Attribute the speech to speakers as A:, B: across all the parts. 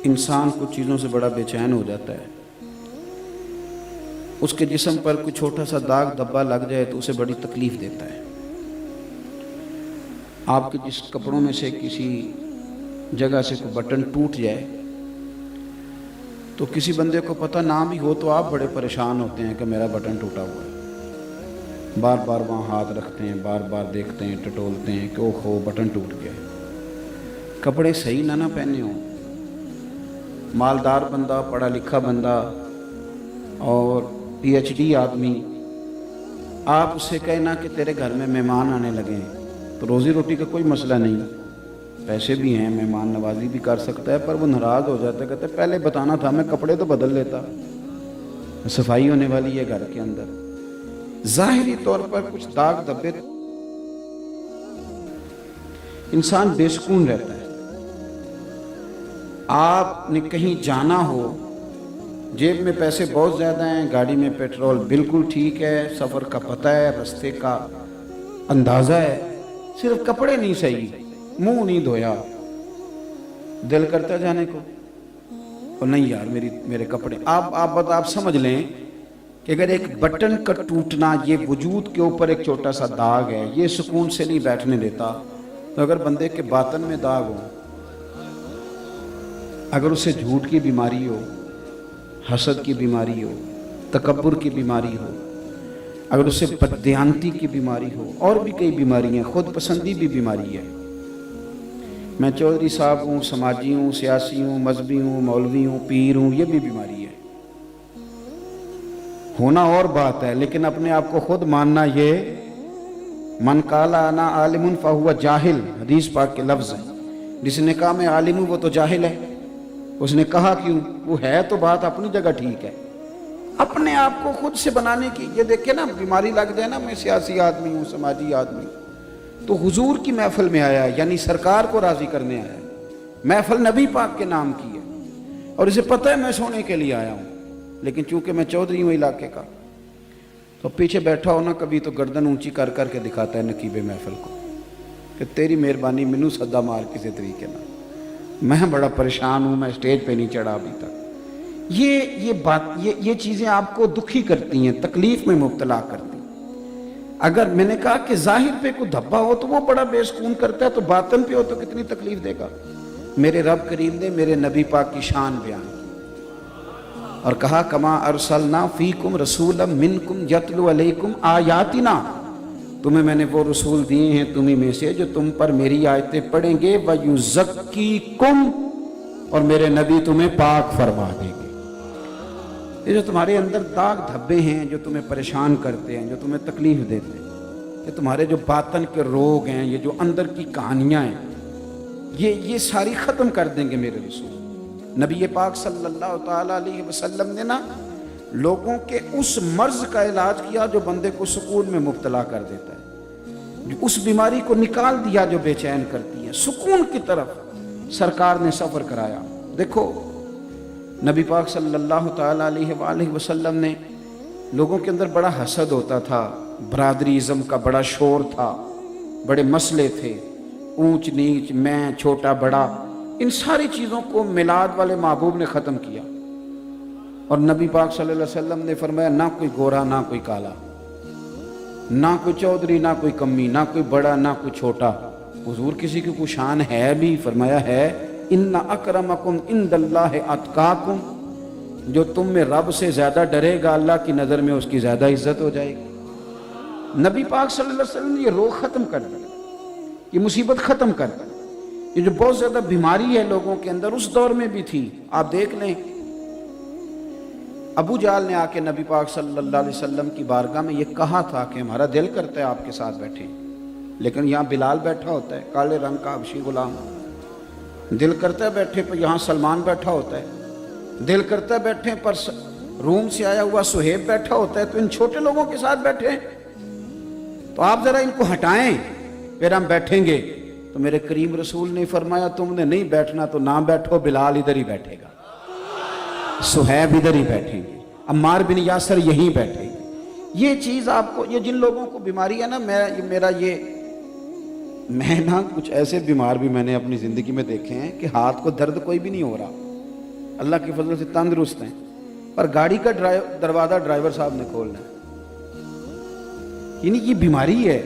A: انسان کچھ چیزوں سے بڑا بے چین ہو جاتا ہے. اس کے جسم پر کوئی چھوٹا سا داغ دھبا لگ جائے تو اسے بڑی تکلیف دیتا ہے. آپ کے جس کپڑوں میں سے کسی جگہ سے کوئی بٹن ٹوٹ جائے تو کسی بندے کو پتہ نہ بھی ہو تو آپ بڑے پریشان ہوتے ہیں کہ میرا بٹن ٹوٹا ہوا ہے. بار بار وہاں ہاتھ رکھتے ہیں، بار بار دیکھتے ہیں، ٹٹولتے ہیں کہ اوہ ہو بٹن ٹوٹ گیا. کپڑے صحیح نہ پہنے ہوں، مالدار بندہ، پڑھا لکھا بندہ اور پی ایچ ڈی آدمی، آپ اس سے کہنا کہ تیرے گھر میں مہمان آنے لگے تو روزی روٹی کا کوئی مسئلہ نہیں، پیسے بھی ہیں، مہمان نوازی بھی کر سکتا ہے، پر وہ ناراض ہو جاتا ہے، کہتے پہلے بتانا تھا، میں کپڑے تو بدل لیتا، صفائی ہونے والی ہے گھر کے اندر. ظاہری طور پر کچھ داغ دھبے انسان بے سکون رہتا ہے. آپ نے کہیں جانا ہو، جیب میں پیسے بہت زیادہ ہیں، گاڑی میں پیٹرول بالکل ٹھیک ہے، سفر کا پتہ ہے، راستے کا اندازہ ہے، صرف کپڑے نہیں صحیح، منہ نہیں دھویا، دل کرتا جانے کو اور نہیں یار میرے کپڑے. آپ سمجھ لیں کہ اگر ایک بٹن کا ٹوٹنا یہ وجود کے اوپر ایک چھوٹا سا داغ ہے، یہ سکون سے نہیں بیٹھنے دیتا، تو اگر بندے کے باطن میں داغ ہو، اگر اسے جھوٹ کی بیماری ہو، حسد کی بیماری ہو، تکبر کی بیماری ہو، اگر اسے بددیانتی کی بیماری ہو، اور بھی کئی بیماری ہیں، خود پسندی بھی بیماری ہے. میں چودھری صاحب ہوں، سماجی ہوں، سیاسی ہوں، مذہبی ہوں، مولوی ہوں، پیر ہوں، یہ بھی بیماری ہے. ہونا اور بات ہے، لیکن اپنے آپ کو خود ماننا، یہ من قال انا عالم فہو جاہل، حدیث پاک کے لفظ ہیں. جس نے کہا میں عالم ہوں وہ تو جاہل ہے. اس نے کہا کیوں؟ وہ ہے تو بات اپنی جگہ ٹھیک ہے. اپنے آپ کو خود سے بنانے کی، یہ دیکھیں نا، بیماری لگ جائے نا، میں سیاسی آدمی ہوں، سماجی آدمی، تو حضور کی محفل میں آیا، یعنی سرکار کو راضی کرنے آیا. محفل نبی پاک کے نام کی ہے اور اسے پتہ ہے میں سونے کے لیے آیا ہوں، لیکن چونکہ میں چودھری ہوں علاقے کا، تو پیچھے بیٹھا ہو نا کبھی تو گردن اونچی کر کر کے دکھاتا ہے نقیب محفل کو کہ تیری مہربانی، مینوں سدا مار کسی طریقے نہ، میں بڑا پریشان ہوں، میں اسٹیج پہ نہیں چڑھا ابھی تک. یہ چیزیں آپ کو دکھی کرتی ہیں، تکلیف میں مبتلا کرتی ہیں. اگر میں نے کہا کہ ظاہر پہ کوئی دھبا ہو تو وہ بڑا بے سکون کرتا ہے، تو باطن پہ ہو تو کتنی تکلیف دے گا. میرے رب کریم نے میرے نبی پاک کی شان بیان کی اور کہا کما ارسلنا فیکم رسولا منکم یتلو علیکم آیاتنا، تمہیں میں نے وہ رسول دیے ہیں تمہیں میں سے جو تم پر میری آیتیں پڑھیں گے، وَيُزَكِّيكُمْ، اور میرے نبی تمہیں پاک فرما دیں گے. یہ جو تمہارے اندر داغ دھبے ہیں، جو تمہیں پریشان کرتے ہیں، جو تمہیں تکلیف دیتے ہیں، یہ تمہارے جو باطن کے روگ ہیں، یہ جو اندر کی کہانیاں ہیں، یہ ساری ختم کر دیں گے میرے رسول. نبی پاک صلی اللہ تعالیٰ علیہ وسلم نے نا لوگوں کے اس مرض کا علاج کیا جو بندے کو سکون میں مبتلا کر دیتا ہے، اس بیماری کو نکال دیا جو بے چین کرتی ہے، سکون کی طرف سرکار نے سفر کرایا. دیکھو نبی پاک صلی اللہ تعالیٰ علیہ وآلہ وسلم نے، لوگوں کے اندر بڑا حسد ہوتا تھا، برادری ازم کا بڑا شور تھا، بڑے مسئلے تھے، اونچ نیچ، میں چھوٹا بڑا، ان ساری چیزوں کو میلاد والے محبوب نے ختم کیا. اور نبی پاک صلی اللہ علیہ وسلم نے فرمایا نہ کوئی گورا نہ کوئی کالا، نہ کوئی چودھری نہ کوئی کمی، نہ کوئی بڑا نہ کوئی چھوٹا. حضور کسی کی کوئی شان ہے بھی؟ فرمایا ہے ان اکرمکم عند اللہ اتقاکم، جو تم میں رب سے زیادہ ڈرے گا اللہ کی نظر میں اس کی زیادہ عزت ہو جائے گی. نبی پاک صلی اللہ علیہ وسلم نے یہ روگ ختم کر دیا، یہ مصیبت ختم کر دی. یہ جو بہت زیادہ بیماری ہے لوگوں کے اندر، اس دور میں بھی تھی. آپ دیکھ لیں ابو جہل نے آ کے نبی پاک صلی اللہ علیہ وسلم کی بارگاہ میں یہ کہا تھا کہ ہمارا دل کرتا ہے آپ کے ساتھ بیٹھیں، لیکن یہاں بلال بیٹھا ہوتا ہے، کالے رنگ کا حبشی غلام، دل کرتا ہے بیٹھے پر یہاں سلمان بیٹھا ہوتا ہے، دل کرتا ہے بیٹھے پر روم سے آیا ہوا سہیب بیٹھا ہوتا ہے، تو ان چھوٹے لوگوں کے ساتھ بیٹھے، تو آپ ذرا ان کو ہٹائیں پھر ہم بیٹھیں گے. تو میرے کریم رسول نے فرمایا تم نے نہیں بیٹھنا تو نہ بیٹھو، بلال ادھر ہی بیٹھے گا، سہیب ادھر ہی بیٹھیں گے، عمار بن یاسر یہیں بیٹھیں گے. یہ چیز آپ کو، یہ جن لوگوں کو بیماری ہے نا، میں نا کچھ ایسے بیمار بھی میں نے اپنی زندگی میں دیکھے ہیں کہ ہاتھ کو درد کوئی بھی نہیں ہو رہا، اللہ کے فضل سے تندرست ہیں، پر گاڑی کا دروازہ ڈرائیور صاحب نے کھولنا ہے۔ یعنی یہ بیماری ہے،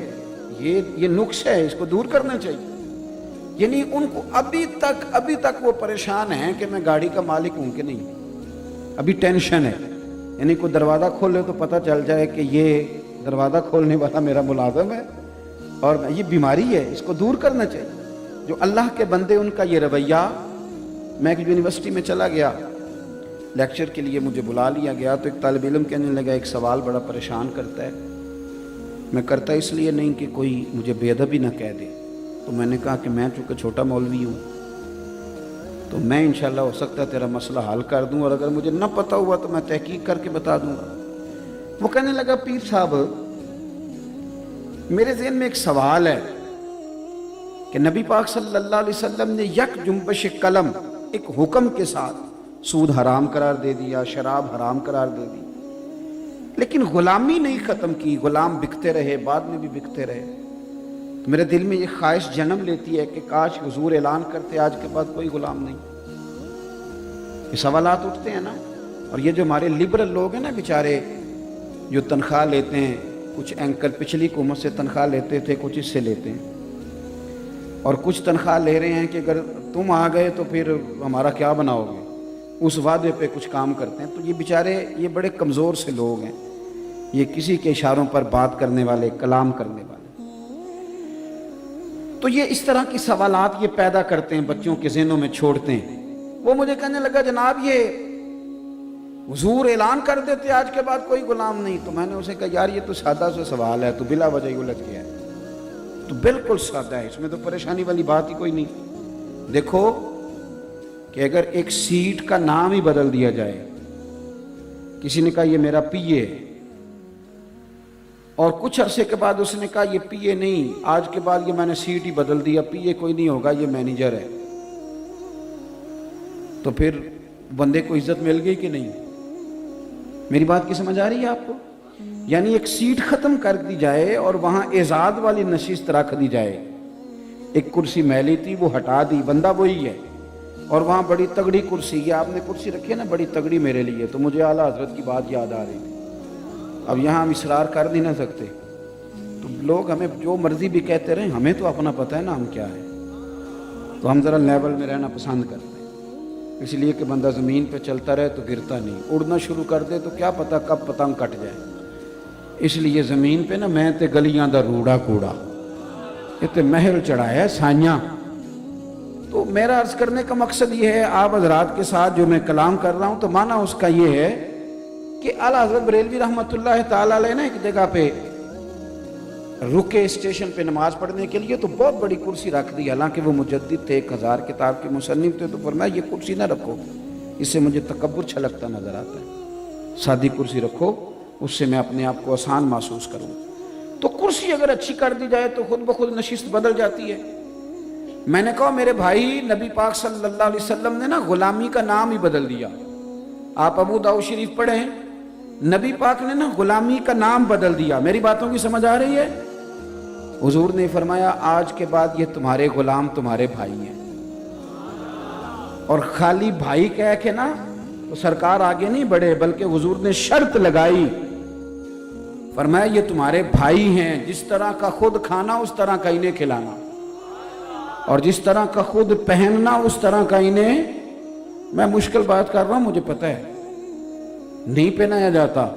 A: یہ نقص ہے، اس کو دور کرنا چاہیے۔ یعنی ان کو ابھی تک وہ پریشان ہیں کہ میں گاڑی کا مالک ہوں کہ نہیں، ابھی ٹینشن ہے۔ یعنی کوئی دروازہ کھولے تو پتہ چل جائے کہ یہ دروازہ کھولنے والا میرا ملازم ہے، اور یہ بیماری ہے، اس کو دور کرنا چاہیے۔ جو اللہ کے بندے ان کا یہ رویہ۔ میں ایک یونیورسٹی میں چلا گیا لیکچر کے لیے، مجھے بلا لیا گیا، تو ایک طالب علم کہنے لگا ایک سوال بڑا پریشان کرتا ہے، میں کرتا اس لیے نہیں کہ کوئی مجھے بے ادبی نہ کہہ دے۔ تو میں نے کہا کہ میں چونکہ چھوٹا مولوی ہوں تو میں انشاءاللہ ہو سکتا ہے تیرا مسئلہ حل کر دوں، اور اگر مجھے نہ پتہ ہوا تو میں تحقیق کر کے بتا دوں گا۔ وہ کہنے لگا پیر صاحب میرے ذہن میں ایک سوال ہے کہ نبی پاک صلی اللہ علیہ وسلم نے یک جنبش قلم ایک حکم کے ساتھ سود حرام قرار دے دیا، شراب حرام قرار دے دی، لیکن غلامی نہیں ختم کی، غلام بکتے رہے، بعد میں بھی بکتے رہے۔ تو میرے دل میں یہ خواہش جنم لیتی ہے کہ کاش حضور اعلان کرتے آج کے بعد کوئی غلام نہیں۔ یہ سوالات اٹھتے ہیں نا۔ اور یہ جو ہمارے لبرل لوگ ہیں نا بیچارے، جو تنخواہ لیتے ہیں، کچھ اینکر پچھلی حکومت سے تنخواہ لیتے تھے، کچھ اس سے لیتے ہیں، اور کچھ تنخواہ لے رہے ہیں کہ اگر تم آ گئے تو پھر ہمارا کیا بناؤ گے، اس وعدے پہ کچھ کام کرتے ہیں۔ تو یہ بیچارے یہ بڑے کمزور سے لوگ ہیں، یہ کسی کے اشاروں پر بات کرنے والے، کلام کرنے والے۔ تو یہ اس طرح کی سوالات یہ پیدا کرتے ہیں، بچوں کے ذہنوں میں چھوڑتے ہیں۔ وہ مجھے کہنے لگا جناب یہ حضور اعلان کر دیتے آج کے بعد کوئی غلام نہیں۔ تو میں نے اسے کہا یار یہ تو سادہ سا سوال ہے، تو بلا وجہ ہی الجھ گیا ہے۔ تو بالکل سادہ ہے، اس میں تو پریشانی والی بات ہی کوئی نہیں۔ دیکھو کہ اگر ایک سیٹ کا نام ہی بدل دیا جائے، کسی نے کہا یہ میرا پی اے، اور کچھ عرصے کے بعد اس نے کہا یہ پی اے نہیں، آج کے بعد یہ میں نے سیٹ ہی بدل دیا، پی اے کوئی نہیں ہوگا، یہ مینیجر ہے، تو پھر بندے کو عزت مل گئی کہ نہیں؟ میری بات کی سمجھ آ رہی ہے آپ کو؟ یعنی ایک سیٹ ختم کر دی جائے اور وہاں اعزاز والی نشست رکھ دی جائے، ایک کرسی میلی تھی وہ ہٹا دی، بندہ وہی ہے، اور وہاں بڑی تگڑی کرسی ہے، آپ نے کرسی رکھی ہے نا بڑی تگڑی میرے لیے، تو مجھے اعلیٰ حضرت کی بات یاد آ رہی تھی۔ اب یہاں ہم اصرار کر نہیں نہ سکتے، تو لوگ ہمیں جو مرضی بھی کہتے رہیں، ہمیں تو اپنا پتہ ہے نا ہم کیا ہے، تو ہم ذرا لیول میں رہنا پسند کرتے ہیں، اس لیے کہ بندہ زمین پہ چلتا رہے تو گرتا نہیں، اڑنا شروع کر دے تو کیا پتہ کب پتنگ کٹ جائے۔ اس لیے زمین پہ نا میں تے گلیاں دا روڑا کوڑا، یہ تے محل چڑھایا ہے سائیاں۔ تو میرا عرض کرنے کا مقصد یہ ہے، آپ حضرات کے ساتھ جو میں کلام کر رہا ہوں تو معنی اس کا یہ ہے کہ اعلیٰ حضرت بریلوی رحمۃ اللہ تعالیٰ علیہ نے ایک جگہ پہ رکے اسٹیشن پہ نماز پڑھنے کے لیے، تو بہت بڑی کرسی رکھ دی، حالانکہ وہ مجدد تھے، 1000 کتاب کے مصنف تھے، تو فرمایا یہ کرسی نہ رکھو، اس سے مجھے تکبر چھلکتا نظر آتا ہے، سادی کرسی رکھو، اس سے میں اپنے آپ کو آسان محسوس کروں۔ تو کرسی اگر اچھی کر دی جائے تو خود بخود نشست بدل جاتی ہے۔ میں نے کہا میرے بھائی نبی پاک صلی اللہ علیہ وسلم نے نا غلامی کا نام ہی بدل دیا۔ آپ ابو داؤد شریف پڑھیں، نبی پاک نے نا غلامی کا نام بدل دیا۔ میری باتوں کی سمجھ آ رہی ہے؟ حضور نے فرمایا آج کے بعد یہ تمہارے غلام تمہارے بھائی ہیں، اور خالی بھائی کہہ کے نا تو سرکار آگے نہیں بڑھے، بلکہ حضور نے شرط لگائی، فرمایا یہ تمہارے بھائی ہیں، جس طرح کا خود کھانا اس طرح کا انہیں کھلانا، اور جس طرح کا خود پہننا اس طرح کا انہیں۔ میں مشکل بات کر رہا ہوں، مجھے پتہ ہے نہیں پہنایا جاتا۔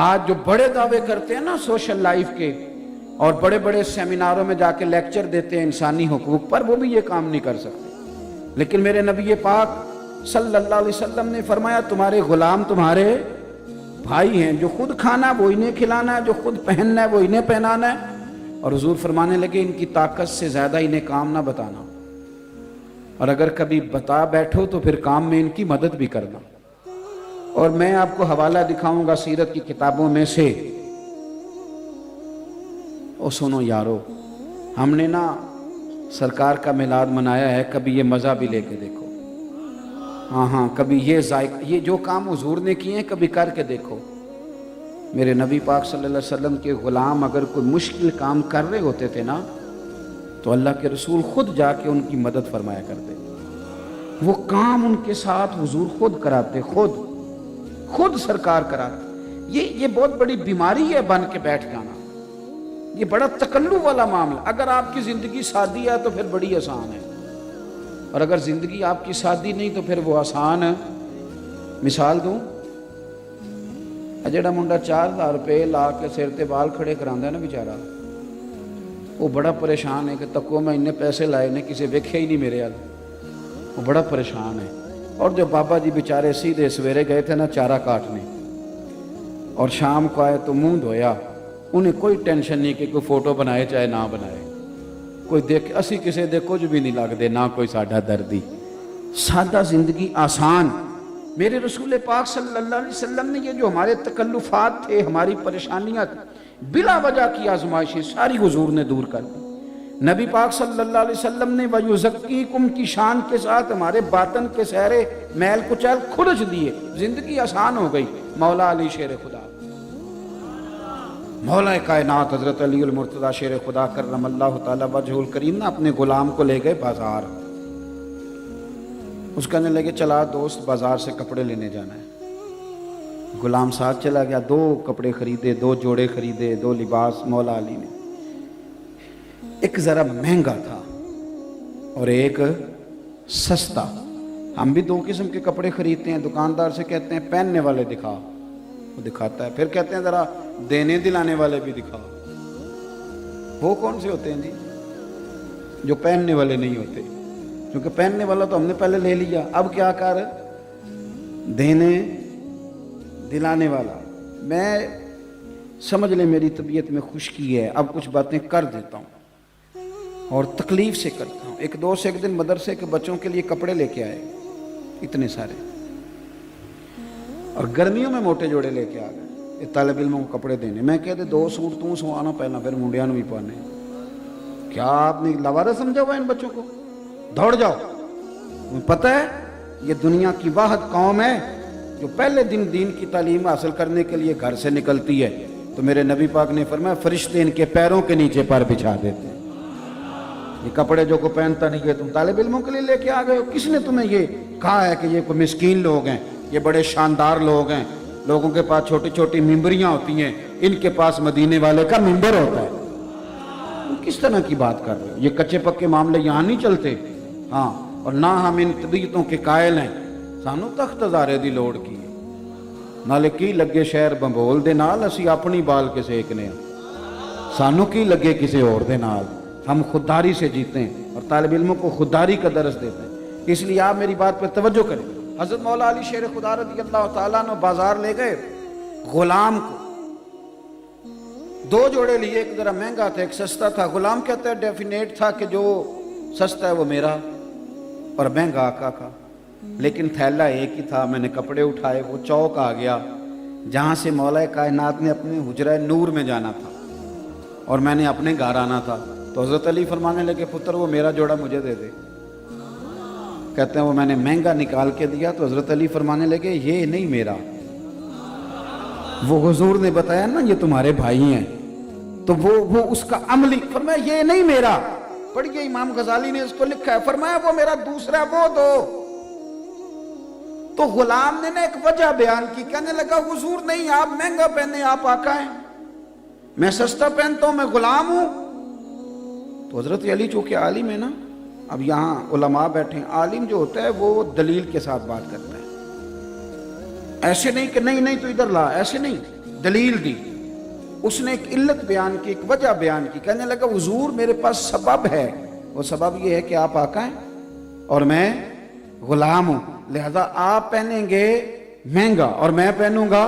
A: آج جو بڑے دعوے کرتے ہیں نا سوشل لائف کے، اور بڑے بڑے سیمیناروں میں جا کے لیکچر دیتے ہیں انسانی حقوق پر، وہ بھی یہ کام نہیں کر سکتے، لیکن میرے نبی پاک صلی اللہ علیہ وسلم نے فرمایا تمہارے غلام تمہارے بھائی ہیں، جو خود کھانا وہ انہیں کھلانا ہے، جو خود پہننا ہے وہ انہیں پہنانا ہے۔ اور حضور فرمانے لگے ان کی طاقت سے زیادہ انہیں کام نہ بتانا، اور اگر کبھی بتا بیٹھو تو پھر کام میں ان کی مدد بھی کرنا۔ اور میں آپ کو حوالہ دکھاؤں گا سیرت کی کتابوں میں سے۔ او سنو یارو، ہم نے نا سرکار کا میلاد منایا ہے، کبھی یہ مزہ بھی لے کے دیکھو، ہاں کبھی یہ ذائقہ، یہ جو کام حضور نے کیے ہیں کبھی کر کے دیکھو۔ میرے نبی پاک صلی اللہ علیہ وسلم کے غلام اگر کوئی مشکل کام کر رہے ہوتے تھے نا تو اللہ کے رسول خود جا کے ان کی مدد فرمایا کرتے، وہ کام ان کے ساتھ حضور خود کراتے، خود سرکار کراتے۔ یہ بہت بڑی بیماری ہے بن کے بیٹھ جانا، یہ بڑا تکلف والا معاملہ۔ اگر آپ کی زندگی سادی ہے تو پھر بڑی آسان ہے، اور اگر زندگی آپ کی سادی نہیں تو پھر وہ آسان ہے۔ مثال دوں، جڑا منڈا 4000 روپے لا کے سر تے بال کھڑے کراندا ہے نا بیچارہ، وہ بڑا پریشان ہے کہ تکو میں انہیں پیسے لائے نے کسی ویکھیا ہی نہیں میرے حال، وہ بڑا پریشان ہے۔ اور جو بابا جی بیچارے سیدھے سویرے گئے تھے نا چارہ کاٹنے، اور شام کو آئے تو منہ دھویا، انہیں کوئی ٹینشن نہیں کہ کوئی فوٹو بنائے چاہے نہ بنائے، کوئی دیکھ اسی کسی دے کچھ بھی نہیں لگتے، نہ کوئی ساڈا دردی، سادہ زندگی آسان۔ میرے رسول پاک صلی اللہ علیہ وسلم نے یہ جو ہمارے تکلفات تھے، ہماری پریشانیاں بلا وجہ کی آزمائشیں ساری حضور نے دور کر دی۔ نبی پاک صلی اللہ علیہ وسلم نے وَيُزَكِّيكُمْ کی شان کے ساتھ ہمارے باطن کے سہرے میل کچیل کھرچ دیے، زندگی آسان ہو گئی۔ مولا علی شیر خدا، مولا کائنات حضرت علی المرتضیٰ شیر خدا کرم اللہ تعالیٰ وجہ الکریم نے اپنے غلام کو لے گئے بازار، اس کہنے لگے چلا دوست بازار سے کپڑے لینے جانا ہے۔ غلام ساتھ چلا گیا، 2 کپڑے خریدے، 2 جوڑے خریدے، 2 لباس مولا علی نے۔ ایک ذرا مہنگا تھا اور ایک سستا۔ ہم بھی 2 قسم کے کپڑے خریدتے ہیں، دکاندار سے کہتے ہیں پہننے والے دکھا، وہ دکھاتا ہے، پھر کہتے ہیں ذرا دینے دلانے والے بھی دکھا۔ وہ کون سے ہوتے ہیں جی؟ جو پہننے والے نہیں ہوتے، کیونکہ پہننے والا تو ہم نے پہلے لے لیا، اب کیا کر دینے دلانے والا۔ میں سمجھ لیں میری طبیعت میں خشکی ہے، اب کچھ باتیں کر دیتا ہوں اور تکلیف سے کرتا ہوں۔ ایک دوست ایک دن مدرسے کے بچوں کے لیے کپڑے لے کے آئے، اتنے سارے، اور گرمیوں میں موٹے جوڑے لے کے آ گئے، یہ طالب علموں کو کپڑے دینے۔ میں کہتے 2 سوٹ تو سوانا پہنا، پھر منڈیاں بھی پانے۔ کیا آپ نے لوارا سمجھا ہوا ان بچوں کو؟ دوڑ جاؤ، تمہیں پتہ ہے یہ دنیا کی واحد قوم ہے جو پہلے دن دین کی تعلیم حاصل کرنے کے لیے گھر سے نکلتی ہے تو میرے نبی پاک نے فرمایا فرشتے ان کے پیروں کے نیچے پر بچھا دیتے ہیں۔ یہ کپڑے جو کو پہنتا نہیں ہے تم طالب علموں کے لیے لے کے آ گئے ہو؟ کس نے تمہیں یہ کہا ہے کہ یہ کوئی مسکین لوگ ہیں، یہ بڑے شاندار لوگ ہیں، لوگوں کے پاس چھوٹی چھوٹی ممبریاں ہوتی ہیں، ان کے پاس مدینے والے کا ممبر ہوتا ہے؟ تم کس طرح کی بات کر رہے ہو؟ یہ کچے پکے معاملے یہاں نہیں چلتے۔ ہاں، اور نہ ہم ان طبیعتوں کے قائل ہیں، سانو تخت ہزارے دی لوڑ کی ہے، نالے کی لگے شہر بمبول دے نال اسی اپنی بال کے سیکنے ہیں، سانو کی لگے کسی اور دے نال۔ ہم خودداری سے جیتے ہیں اور طالب علموں کو خودداری کا درس دیتے ہیں، اس لیے آپ میری بات پر توجہ کریں۔ حضرت مولا علی شیر خدا رضی اللہ تعالیٰ عنہ بازار لے گئے، غلام کو 2 جوڑے لیے، ایک ذرا مہنگا تھا ایک سستا تھا۔ غلام کہتا ہے ڈیفینیٹ تھا کہ جو سستا ہے وہ میرا اور مہنگا آقا کا، لیکن تھیلا ایک ہی تھا۔ میں نے کپڑے اٹھائے، وہ چوک آ گیا جہاں سے مولا کائنات نے اپنے حجرہ نور میں جانا تھا اور میں نے اپنے گھر آنا تھا۔ تو حضرت علی فرمانے لگے پتر وہ میرا جوڑا مجھے دے دے۔ کہتے ہیں وہ میں نے مہنگا نکال کے دیا تو حضرت علی فرمانے لگے یہ نہیں میرا، وہ حضور نے بتایا نا یہ تمہارے بھائی ہیں، تو وہ اس کا عملی فرمایا یہ نہیں میرا۔ پڑھیے امام غزالی نے اس کو لکھا ہے، فرمایا وہ میرا دوسرا وہ دو۔ تو غلام نے ایک وجہ بیان کی، کہنے لگا حضور نہیں آپ مہنگا پہنے، آپ آقا ہیں، میں سستا پہنتا ہوں، میں غلام ہوں۔ تو حضرت علی چونکہ عالم ہے نا، اب یہاں علماء بیٹھے ہیں، عالم جو ہوتا ہے وہ دلیل کے ساتھ بات کرتا ہے، ایسے نہیں کہ نہیں تو ادھر لا، ایسے نہیں، دلیل دی۔ اس نے ایک علت بیان کی، ایک وجہ بیان کی، کہنے لگا حضور میرے پاس سبب ہے، وہ سبب یہ ہے کہ آپ آقا ہیں اور میں غلام ہوں، لہذا آپ پہنیں گے مہنگا اور میں پہنوں گا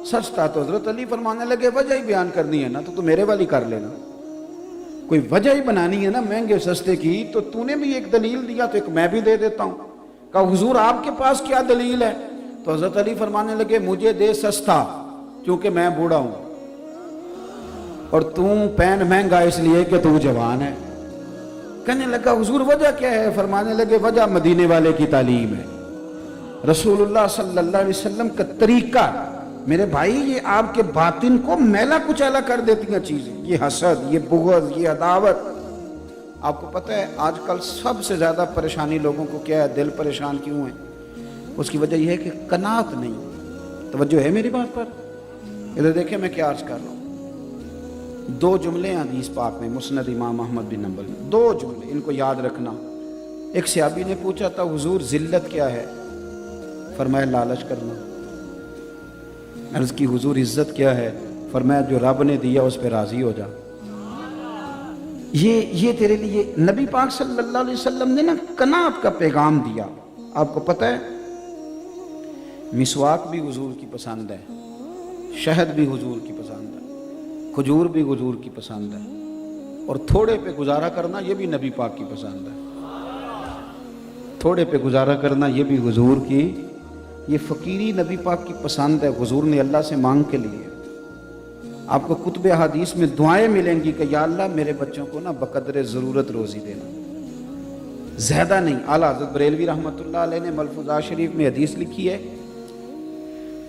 A: سستا۔ تو حضرت علی فرمانے لگے وجہ ہی بیان کرنی ہے نا تو میرے والی کر لینا، کوئی وجہ ہی بنانی ہے نا مہنگے سستے کی، تو نے بھی ایک دلیل دیا تو ایک میں بھی دے دیتا ہوں۔ کہا حضور آپ کے پاس کیا دلیل ہے؟ تو حضرت علی فرمانے لگے مجھے دے سستا کیونکہ میں بوڑھا ہوں، اور تم پہن مہنگا اس لیے کہ تو جوان ہے۔ کہنے لگا حضور وجہ کیا ہے؟ فرمانے لگے وجہ مدینے والے کی تعلیم ہے، رسول اللہ صلی اللہ علیہ وسلم کا طریقہ۔ میرے بھائی یہ آپ کے باطن کو میلا کچیلا کر دیتی ہیں چیزیں، یہ حسد، یہ بغض، یہ عداوت، آپ کو پتہ ہے آج کل سب سے زیادہ پریشانی لوگوں کو کیا ہے؟ دل پریشان کیوں ہے؟ اس کی وجہ یہ ہے کہ قناعت نہیں۔ توجہ ہے میری بات پر؟ ادھر دیکھیں میں کیا عرض کر رہا ہوں۔ 2 جملے ہیں حدیث پاک میں، مسند امام احمد بن حنبل میں، 2 جملے، ان کو یاد رکھنا۔ ایک صحابی نے پوچھا تھا حضور ذلت کیا ہے؟ فرمایا لالچ کرنا۔ عرض کی حضور عزت کیا ہے؟ فرمایا جو رب نے دیا اس پہ راضی ہو جا۔ یہ تیرے لیے نبی پاک صلی اللہ علیہ وسلم نے نا قناعت کا پیغام دیا۔ آپ کو پتہ ہے مسواک بھی حضور کی پسند ہے، شہد بھی حضور کی پسند ہے، کھجور بھی حضور کی پسند ہے، اور تھوڑے پہ گزارا کرنا یہ بھی نبی پاک کی پسند ہے۔ تھوڑے پہ گزارا کرنا یہ بھی حضور کی، یہ فقیری نبی پاک کی پسند ہے، حضور نے اللہ سے مانگ کے لیے۔ آپ کو کتب احادیث میں دعائیں ملیں گی کہ یا اللہ میرے بچوں کو نا بقدر ضرورت روزی دینا، زیادہ نہیں۔ اعلیٰ حضرت بریلوی رحمۃ اللہ علیہ نے ملفوظات شریف میں حدیث لکھی ہے،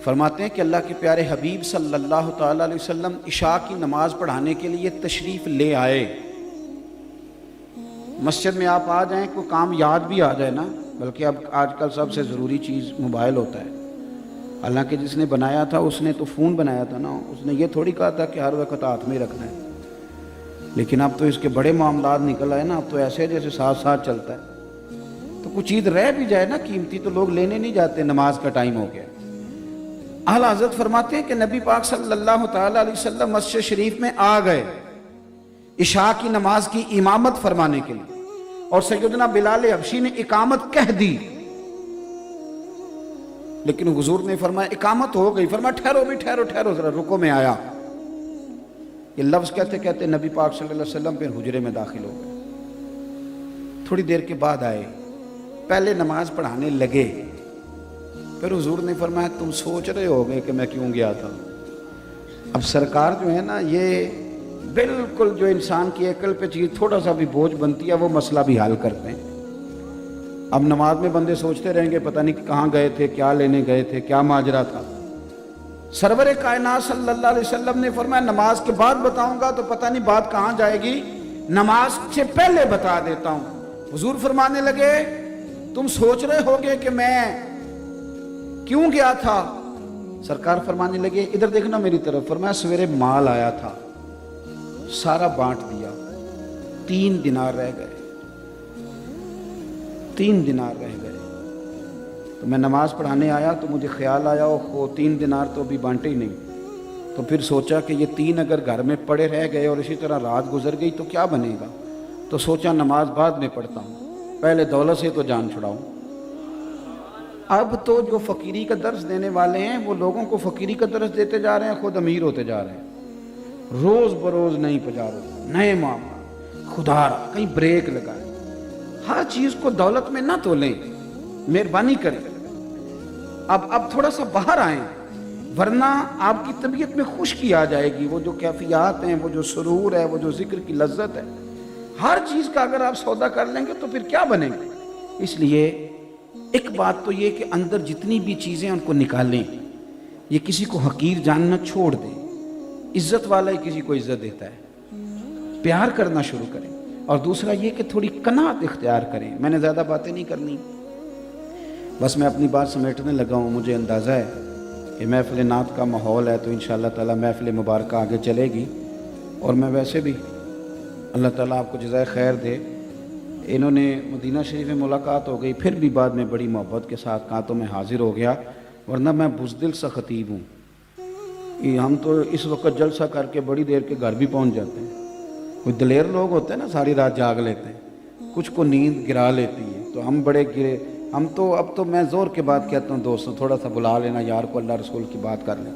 A: فرماتے ہیں کہ اللہ کے پیارے حبیب صلی اللہ تعالیٰ علیہ وسلم عشاء کی نماز پڑھانے کے لیے تشریف لے آئے۔ مسجد میں آپ آ جائیں، کوئی کام یاد بھی آ جائے نا، بلکہ اب آج کل سب سے ضروری چیز موبائل ہوتا ہے۔ حالانکہ جس نے بنایا تھا اس نے تو فون بنایا تھا نا، اس نے یہ تھوڑی کہا تھا کہ ہر وقت ہاتھ میں رکھنا ہے۔ لیکن اب تو اس کے بڑے معاملات نکل آئے نا، اب تو ایسے جیسے ساتھ ساتھ چلتا ہے۔ تو کچھ چیز رہ بھی جائے نا قیمتی تو لوگ لینے نہیں جاتے، نماز کا ٹائم ہو گیا۔ اعلیٰ حضرت فرماتے ہیں کہ نبی پاک صلی اللہ تعالیٰ علیہ وسلم مسجد شریف میں آ گئے عشاء کی نماز کی امامت فرمانے کے لیے، اور سیدنا بلال حبشی نے اقامت کہہ دی، لیکن حضور نے فرمایا اقامت ہو گئی، فرمایا ٹھہرو بھی، ٹھہرو ذرا، رکو میں آیا۔ یہ لفظ کہتے کہتے نبی پاک صلی اللہ علیہ وسلم پھر حجرے میں داخل ہو گئے۔ تھوڑی دیر کے بعد آئے، پہلے نماز پڑھانے لگے، پھر حضور نے فرمایا تم سوچ رہے ہوگے کہ میں کیوں گیا تھا۔ اب سرکار جو ہے نا، یہ بالکل جو انسان کی عقل پہ چیز تھوڑا سا بھی بوجھ بنتی ہے وہ مسئلہ بھی حل کرتے ہیں۔ اب نماز میں بندے سوچتے رہیں گے پتہ نہیں کہاں گئے تھے، کیا لینے گئے تھے، کیا ماجرا تھا۔ سرور کائنات صلی اللہ علیہ وسلم نے فرمایا نماز کے بعد بتاؤں گا تو پتہ نہیں بات کہاں جائے گی، نماز سے پہلے بتا دیتا ہوں۔ حضور فرمانے لگے تم سوچ رہے ہوگے کہ میں کیوں گیا تھا۔ سرکار فرمانے لگے ادھر دیکھنا میری طرف، فرمایا سویرے مال آیا تھا، سارا بانٹ دیا، 3 دینار رہ گئے، 3 دینار رہ گئے۔ تو میں نماز پڑھانے آیا تو مجھے خیال آیا وہ 3 دینار تو ابھی بانٹے ہی نہیں۔ تو پھر سوچا کہ یہ 3 اگر گھر میں پڑے رہ گئے اور اسی طرح رات گزر گئی تو کیا بنے گا۔ تو سوچا نماز بعد میں پڑھتا ہوں، پہلے دولت سے تو جان چھڑاؤں۔ اب تو جو فقیری کا درس دینے والے ہیں وہ لوگوں کو فقیری کا درس دیتے جا رہے ہیں، خود امیر ہوتے جا رہے ہیں۔ روز بروز نئی پجارو، نئے معاملہ، خدا را کہیں بریک لگائیں، ہر چیز کو دولت میں نہ تولیں، مہربانی کریں۔ اب تھوڑا سا باہر آئیں، ورنہ آپ کی طبیعت میں خشکی آ جائے گی۔ وہ جو کیفیات ہیں، وہ جو سرور ہے، وہ جو ذکر کی لذت ہے، ہر چیز کا اگر آپ سودا کر لیں گے تو پھر کیا بنے گا۔ اس لیے ایک بات تو یہ کہ اندر جتنی بھی چیزیں ان کو نکالیں، یہ کسی کو حقیر جاننا چھوڑ دیں، عزت والا ہی کسی کو عزت دیتا ہے، پیار کرنا شروع کریں۔ اور دوسرا یہ کہ تھوڑی قناعت اختیار کریں۔ میں نے زیادہ باتیں نہیں کرنی، بس میں اپنی بات سمیٹنے لگا ہوں۔ مجھے اندازہ ہے کہ محفل نعت کا ماحول ہے تو انشاءاللہ تعالی محفل مبارکہ آگے چلے گی، اور میں ویسے بھی اللہ تعالیٰ آپ کو جزائے خیر دے، انہوں نے مدینہ شریف میں ملاقات ہو گئی، پھر بھی بعد میں بڑی محبت کے ساتھ کہا تو میں حاضر ہو گیا، ورنہ میں بزدل سا خطیب ہوں۔ ہم تو اس وقت جلسہ کر کے بڑی دیر کے گھر بھی پہنچ جاتے ہیں۔ کوئی دلیر لوگ ہوتے ہیں نا ساری رات جاگ لیتے ہیں، کچھ کو نیند گرا لیتی ہے، تو ہم بڑے گرے، ہم تو اب تو میں زور کے بعد کہتا ہوں دوستوں تھوڑا سا بلا لینا یار کو، اللہ رسول کی بات کر لیں۔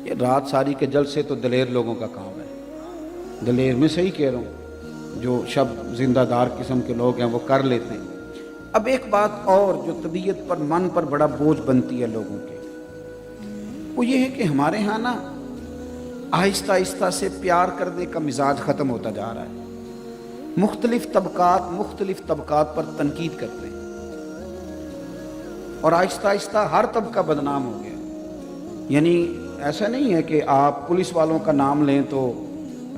A: یہ رات ساری کے جلسے تو دلیر لوگوں کا کام ہے، دلیر میں صحیح کہہ رہا ہوں، جو شب زندہ دار قسم کے لوگ ہیں وہ کر لیتے ہیں۔ اب ایک بات اور جو طبیعت پر، من پر بڑا بوجھ بنتی ہے لوگوں کے، وہ یہ ہے کہ ہمارے ہاں نا آہستہ آہستہ سے پیار کرنے کا مزاج ختم ہوتا جا رہا ہے۔ مختلف طبقات پر تنقید کرتے ہیں، اور آہستہ آہستہ ہر طبقہ بدنام ہو گیا۔ یعنی ایسا نہیں ہے کہ آپ پولیس والوں کا نام لیں تو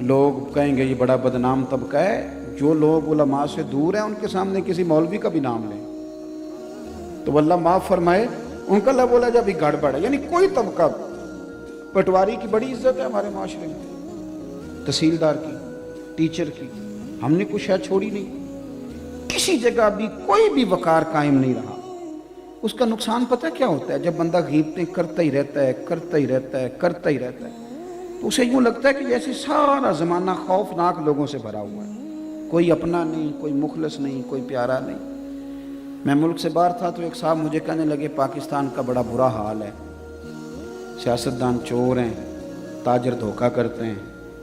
A: لوگ کہیں گے یہ بڑا بدنام طبقہ ہے، جو لوگ علماء سے دور ہیں ان کے سامنے کسی مولوی کا بھی نام لیں تو اللہ معاف فرمائے ان کا اللہ بولا جب گڑبڑ ہے. یعنی کوئی طبقہ, پٹواری کی بڑی عزت ہے ہمارے معاشرے میں, تحصیلدار کی, ٹیچر کی, ہم نے کچھ ہے چھوڑی نہیں. کسی جگہ بھی کوئی بھی وقار قائم نہیں رہا. اس کا نقصان پتہ کیا ہوتا ہے؟ جب بندہ غیبتیں کرتا ہی رہتا ہے کرتا ہی رہتا ہے کرتا ہی رہتا ہے تو اسے یوں لگتا ہے کہ جیسے سارا زمانہ خوفناک لوگوں سے بھرا ہوا ہے, کوئی اپنا نہیں, کوئی مخلص نہیں, کوئی پیارا نہیں. میں ملک سے باہر تھا تو ایک صاحب مجھے کہنے لگے پاکستان کا بڑا برا حال ہے, سیاستدان چور ہیں, تاجر دھوکہ کرتے ہیں,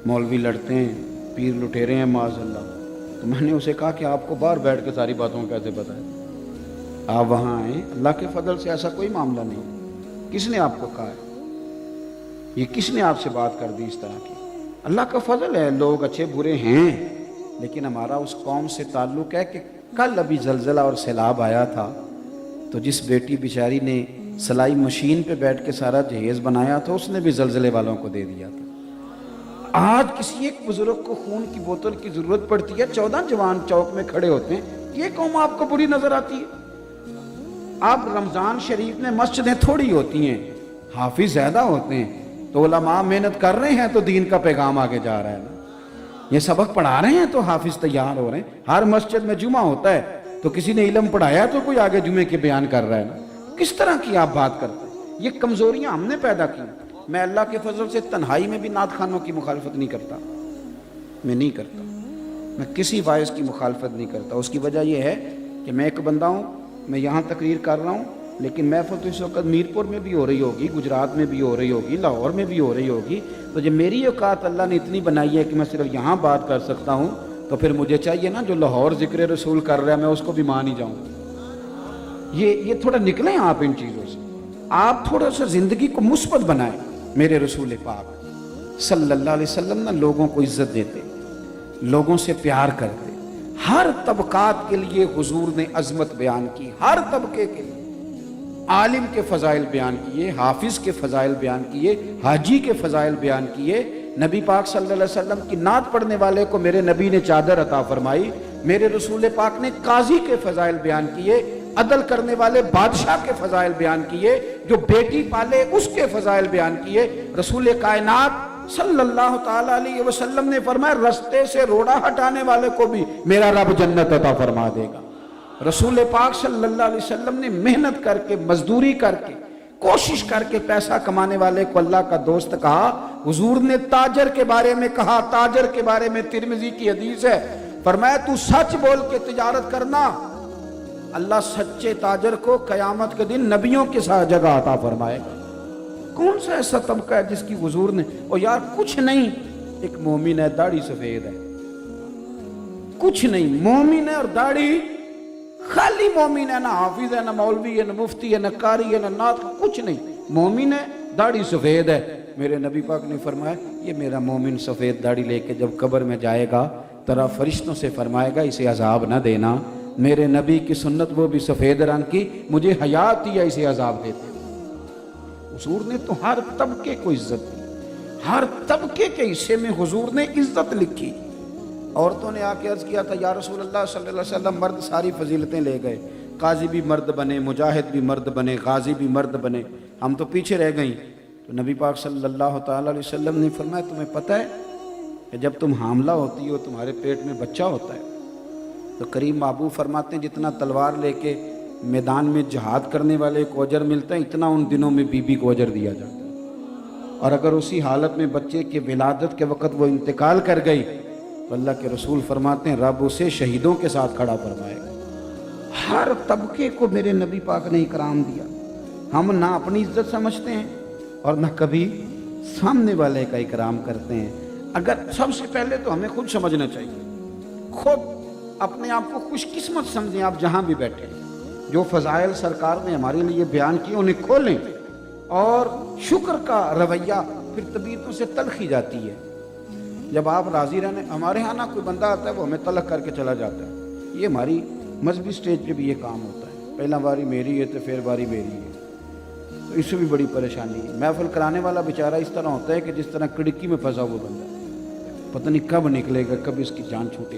A: مولوی لڑتے ہیں, پیر لٹیرے ہیں معاذ اللہ. تو میں نے اسے کہا کہ آپ کو باہر بیٹھ کے ساری باتوں کو کیسے پتہ ہے؟ آپ وہاں آئیں, اللہ کے فضل سے ایسا کوئی معاملہ نہیں. کس نے آپ کو کہا ہے؟ یہ کس نے آپ سے بات کر دی اس طرح کی؟ اللہ کا فضل ہے, لوگ اچھے برے ہیں, لیکن ہمارا اس قوم سے تعلق ہے کہ کل ابھی زلزلہ اور سیلاب آیا تھا تو جس بیٹی بیچاری نے سلائی مشین پہ بیٹھ کے سارا جہیز بنایا تھا اس نے بھی زلزلے والوں کو دے دیا تھا. آج کسی ایک بزرگ کو خون کی بوتل کی ضرورت پڑتی ہے, 14 جوان چوک میں کھڑے ہوتے ہیں, یہ قوم آپ کو بری نظر آتی ہے؟ اب رمضان شریف میں مسجدیں تھوڑی ہوتی ہیں, حافظ زیادہ ہوتے ہیں, تو علماء محنت کر رہے ہیں تو دین کا پیغام آگے جا رہا ہے نا. یہ سبق پڑھا رہے ہیں تو حافظ تیار ہو رہے ہیں. ہر مسجد میں جمعہ ہوتا ہے تو کسی نے علم پڑھایا تو کوئی آگے جمعے کے بیان کر رہا ہے نا. کس طرح کی آپ بات کرتے ہیں؟ یہ کمزوریاں ہم نے پیدا کی. میں اللہ کے فضل سے تنہائی میں بھی نعت خوانوں کی مخالفت نہیں کرتا, میں نہیں کرتا, میں کسی وائس کی مخالفت نہیں کرتا. اس کی وجہ یہ ہے کہ میں ایک بندہ ہوں, میں یہاں تقریر کر رہا ہوں, لیکن محفل تو اس وقت میرپور میں بھی ہو رہی ہوگی, گجرات میں بھی ہو رہی ہوگی, لاہور میں بھی ہو رہی ہوگی. تو جب میری اوقات اللہ نے اتنی بنائی ہے کہ میں صرف یہاں بات کر سکتا ہوں تو پھر مجھے چاہیے نا جو لاہور ذکر رسول کر رہا ہے میں اس کو بھی مان ہی جاؤں. یہ تھوڑا نکلیں آپ ان چیزوں سے, آپ تھوڑا سا زندگی کو مثبت بنائیں. میرے رسول پاک صلی اللہ علیہ وسلم نا لوگوں کو عزت دیتے, لوگوں سے پیار کرتے, ہر طبقات کے لیے حضور نے عظمت بیان کی, ہر طبقے کے لیے. عالم کے فضائل بیان کیے, حافظ کے فضائل بیان کیے, حاجی کے فضائل بیان کیے. نبی پاک صلی اللہ علیہ وسلم کی نعت پڑھنے والے کو میرے نبی نے چادر عطا فرمائی. میرے رسول پاک نے قاضی کے فضائل بیان کیے, عدل کرنے والے بادشاہ کے فضائل بیان کیے, جو بیٹی پالے اس کے فضائل بیان کیے. رسول کائنات صلی اللہ تعالی علیہ وسلم نے فرمایا رستے سے روڑا ہٹانے والے کو بھی میرا رب جنت عطا فرما دے گا. رسول پاک صلی اللہ علیہ وسلم نے محنت کر کے, مزدوری کر کے, کوشش کر کے پیسہ کمانے والے کو اللہ کا دوست کہا. حضور نے تاجر کے بارے میں کہا, تاجر کے بارے میں ترمذی کی حدیث ہے, فرمایا تو سچ بول کے تجارت کرنا, اللہ سچے تاجر کو قیامت کے دن نبیوں کے ساتھ جگہ عطا فرمائے گا. کون سا ایسا طبقہ ہے جس کی حضور نے, اور یار کچھ نہیں, ایک مومن ہے داڑھی سفید ہے, کچھ نہیں, مومن ہے اور داڑھی, خالی مومن ہے, نہ حافظ ہے, نہ مولوی ہے, نہ مفتی ہے, نہ قاری ہے, نہ نعت, کچھ نہیں, مومن ہے داڑھی سفید ہے. میرے نبی پاک نے فرمایا یہ میرا مومن سفید داڑھی لے کے جب قبر میں جائے گا ترا فرشتوں سے فرمائے گا اسے عذاب نہ دینا. میرے نبی کی سنت وہ بھی سفید رنگ کی, مجھے حیات دیا اسے عذاب دیتے. حضور نے تو ہر طبقے کو عزت دی, ہر طبقے کے حصے میں حضور نے عزت لکھی. عورتوں نے آ کے عرض کیا تھا یا رسول اللہ صلی اللہ علیہ وسلم, مرد ساری فضیلتیں لے گئے, قاضی بھی مرد بنے, مجاہد بھی مرد بنے, غازی بھی مرد بنے, ہم تو پیچھے رہ گئیں. تو نبی پاک صلی اللہ تعالی علیہ وسلم نے فرمایا تمہیں پتہ ہے کہ جب تم حاملہ ہوتی ہو تمہارے پیٹ میں بچہ ہوتا ہے تو کریم محبوب فرماتے ہیں جتنا تلوار لے کے میدان میں جہاد کرنے والے کو اجر ملتا ہے اتنا ان دنوں میں بی بی کو اجر دیا جاتا ہے. اور اگر اسی حالت میں بچے کے ولادت کے وقت وہ انتقال کر گئی تو اللہ کے رسول فرماتے ہیں رب اسے شہیدوں کے ساتھ کھڑا فرمائے گا. ہر طبقے کو میرے نبی پاک نے اکرام دیا. ہم نہ اپنی عزت سمجھتے ہیں اور نہ کبھی سامنے والے کا اکرام کرتے ہیں. اگر سب سے پہلے تو ہمیں خود سمجھنا چاہیے, خود اپنے آپ کو خوش قسمت سمجھیں. آپ جہاں بھی بیٹھے جو فضائل سرکار نے ہمارے لیے بیان کیے انہیں کھولیں, اور شکر کا رویہ پھر طبیعتوں سے تلخی جاتی ہے. جب آپ راضی رہنے, ہمارے ہاں نا کوئی بندہ آتا ہے وہ ہمیں تلخ کر کے چلا جاتا ہے. یہ ہماری مذہبی سٹیج پہ بھی یہ کام ہوتا ہے, پہلا باری میری ہے تو پھر باری میری ہے, تو اس سے بھی بڑی پریشانی ہے. محفل کرانے والا بیچارہ اس طرح ہوتا ہے کہ جس طرح کڑکی میں پھنسا ہوا بندہ, پتہ نہیں کب نکلے گا, کب اس کی جان چھوٹے.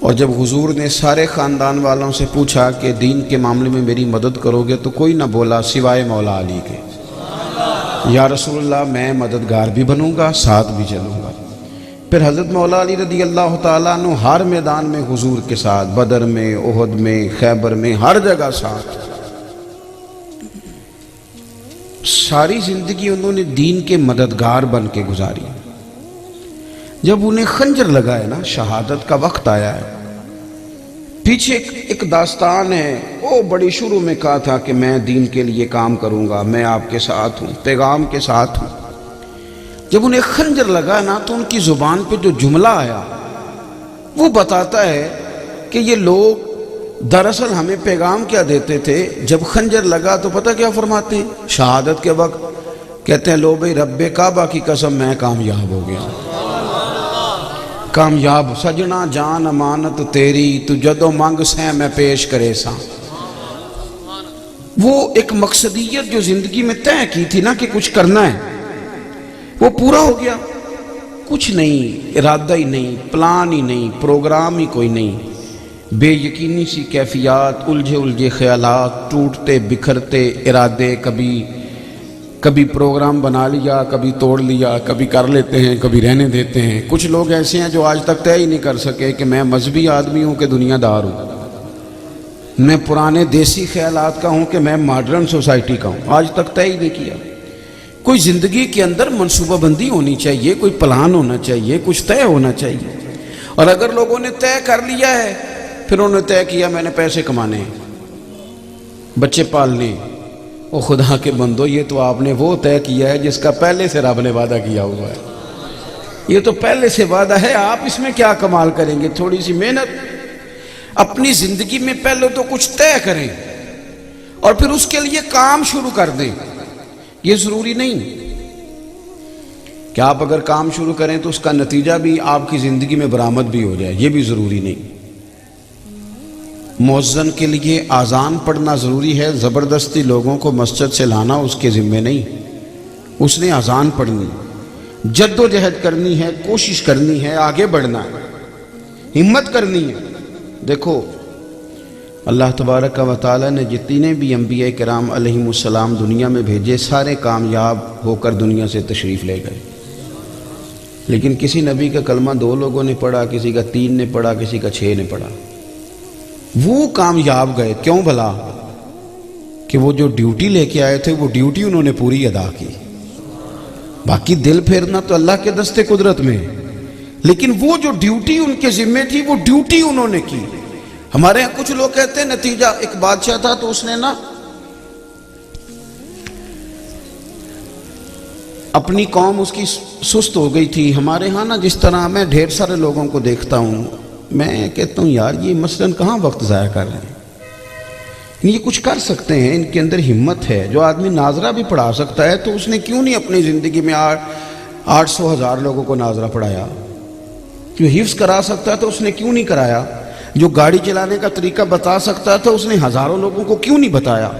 A: اور جب حضور نے سارے خاندان والوں سے پوچھا کہ دین کے معاملے میں میری مدد کرو گے تو کوئی نہ بولا سوائے مولا علی کے، یا رسول اللہ میں مددگار بھی بنوں گا، ساتھ بھی چلوں گا۔ پھر حضرت مولا علی رضی اللہ تعالیٰ عنہ ہر میدان میں حضور کے ساتھ، بدر میں، احد میں، خیبر میں، ہر جگہ ساتھ۔ ساری زندگی انہوں نے دین کے مددگار بن کے گزاری۔ جب انہیں خنجر لگا ہے نا، شہادت کا وقت آیا ہے، پیچھے ایک داستان ہے، وہ بڑی شروع میں کہا تھا کہ میں دین کے لیے کام کروں گا، میں آپ کے ساتھ ہوں، پیغام کے ساتھ ہوں۔ جب انہیں خنجر لگا نا تو ان کی زبان پہ جو جملہ آیا وہ بتاتا ہے کہ یہ لوگ دراصل ہمیں پیغام کیا دیتے تھے، جب خنجر لگا تو پتہ کیا فرماتے ہیں؟ شہادت کے وقت کہتے ہیں لو بھائی رب کعبہ کی قسم میں کامیاب ہو گیا، کامیاب سجنا جان امانت تیری، تو جدو مانگ سے میں پیش کرے سا۔ وہ ایک مقصدیت جو زندگی میں طے کی تھی نا کہ کچھ کرنا ہے، وہ پورا ہو گیا۔ کچھ نہیں، ارادہ ہی نہیں، پلان ہی نہیں، پروگرام ہی کوئی نہیں، بے یقینی سی کیفیات، الجھے خیالات، ٹوٹتے بکھرتے ارادے، کبھی پروگرام بنا لیا، کبھی توڑ لیا، کبھی کر لیتے ہیں، کبھی رہنے دیتے ہیں۔ کچھ لوگ ایسے ہیں جو آج تک طے ہی نہیں کر سکے کہ میں مذہبی آدمی ہوں کہ دنیا دار ہوں، میں پرانے دیسی خیالات کا ہوں کہ میں ماڈرن سوسائٹی کا ہوں، آج تک طے ہی نہیں کیا۔ کوئی زندگی کے اندر منصوبہ بندی ہونی چاہیے، کوئی پلان ہونا چاہیے، کچھ طے ہونا چاہیے۔ اور اگر لوگوں نے طے کر لیا ہے، پھر انہوں نے طے کیا میں نے پیسے کمانے ہیں، بچے پالنے، او خدا کے بندو یہ تو آپ نے وہ طے کیا ہے جس کا پہلے سے رب نے وعدہ کیا ہوا ہے، یہ تو پہلے سے وعدہ ہے، آپ اس میں کیا کمال کریں گے؟ تھوڑی سی محنت اپنی زندگی میں پہلے تو کچھ طے کریں اور پھر اس کے لیے کام شروع کر دیں۔ یہ ضروری نہیں کہ آپ اگر کام شروع کریں تو اس کا نتیجہ بھی آپ کی زندگی میں برآمد بھی ہو جائے، یہ بھی ضروری نہیں۔ مؤذن کے لیے اذان پڑھنا ضروری ہے، زبردستی لوگوں کو مسجد سے لانا اس کے ذمہ نہیں، اس نے اذان پڑھنی، جد و جہد کرنی ہے، کوشش کرنی ہے، آگے بڑھنا ہے، ہمت کرنی ہے۔ دیکھو اللہ تبارک و تعالیٰ نے جتنے بھی انبیاء کرام علیہم السلام دنیا میں بھیجے، سارے کامیاب ہو کر دنیا سے تشریف لے گئے، لیکن کسی نبی کا کلمہ 2 لوگوں نے پڑھا، کسی کا 3 نے پڑھا، کسی کا 6 نے پڑھا، وہ کامیاب گئے۔ کیوں بھلا؟ کہ وہ جو ڈیوٹی لے کے آئے تھے وہ ڈیوٹی انہوں نے پوری ادا کی۔ باقی دل پھیرنا تو اللہ کے دستے قدرت میں، لیکن وہ جو ڈیوٹی ان کے ذمہ تھی وہ ڈیوٹی انہوں نے کی۔ ہمارے ہاں کچھ لوگ کہتے ہیں نتیجہ، ایک بادشاہ تھا تو اس نے نا اپنی قوم اس کی سست ہو گئی تھی۔ ہمارے ہاں نا جس طرح میں ڈھیر سارے لوگوں کو دیکھتا ہوں، میں کہتا ہوں یار یہ مثلاً کہاں وقت ضائع کر رہے ہیں، یہ کچھ کر سکتے ہیں، ان کے اندر ہمت ہے۔ جو آدمی ناظرہ بھی پڑھا سکتا ہے تو اس نے کیوں نہیں اپنی زندگی میں 800,000 لوگوں کو ناظرہ پڑھایا؟ جو حفظ کرا سکتا تو اس نے کیوں نہیں کرایا؟ جو گاڑی چلانے کا طریقہ بتا سکتا تھا اس نے ہزاروں لوگوں کو کیوں نہیں بتایا؟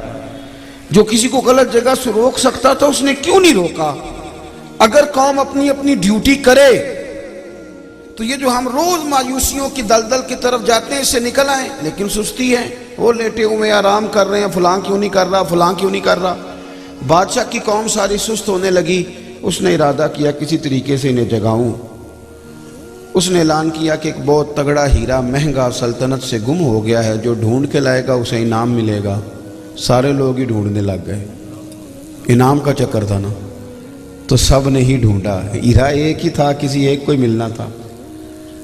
A: جو کسی کو غلط جگہ سے روک سکتا تھا اس نے کیوں نہیں روکا؟ اگر قوم اپنی اپنی ڈیوٹی کرے تو یہ جو ہم روز مایوسیوں کی دلدل کی طرف جاتے ہیں اس سے نکل آئیں، لیکن سستی ہے، وہ لیٹے ہوئے آرام کر رہے ہیں، فلاں کیوں نہیں کر رہا، فلاں کیوں نہیں کر رہا۔ بادشاہ کی قوم ساری سست ہونے لگی، اس نے ارادہ کیا کسی طریقے سے انہیں جگاؤں۔ اس نے اعلان کیا کہ ایک بہت تگڑا ہیرا مہنگا سلطنت سے گم ہو گیا ہے، جو ڈھونڈ کے لائے گا اسے انعام ملے گا۔ سارے لوگ ہی ڈھونڈنے لگ گئے، انعام کا چکر تھا نا، تو سب نے ہی ڈھونڈا۔ ہیرا ایک ہی تھا، کسی ایک کو ہی ملنا تھا،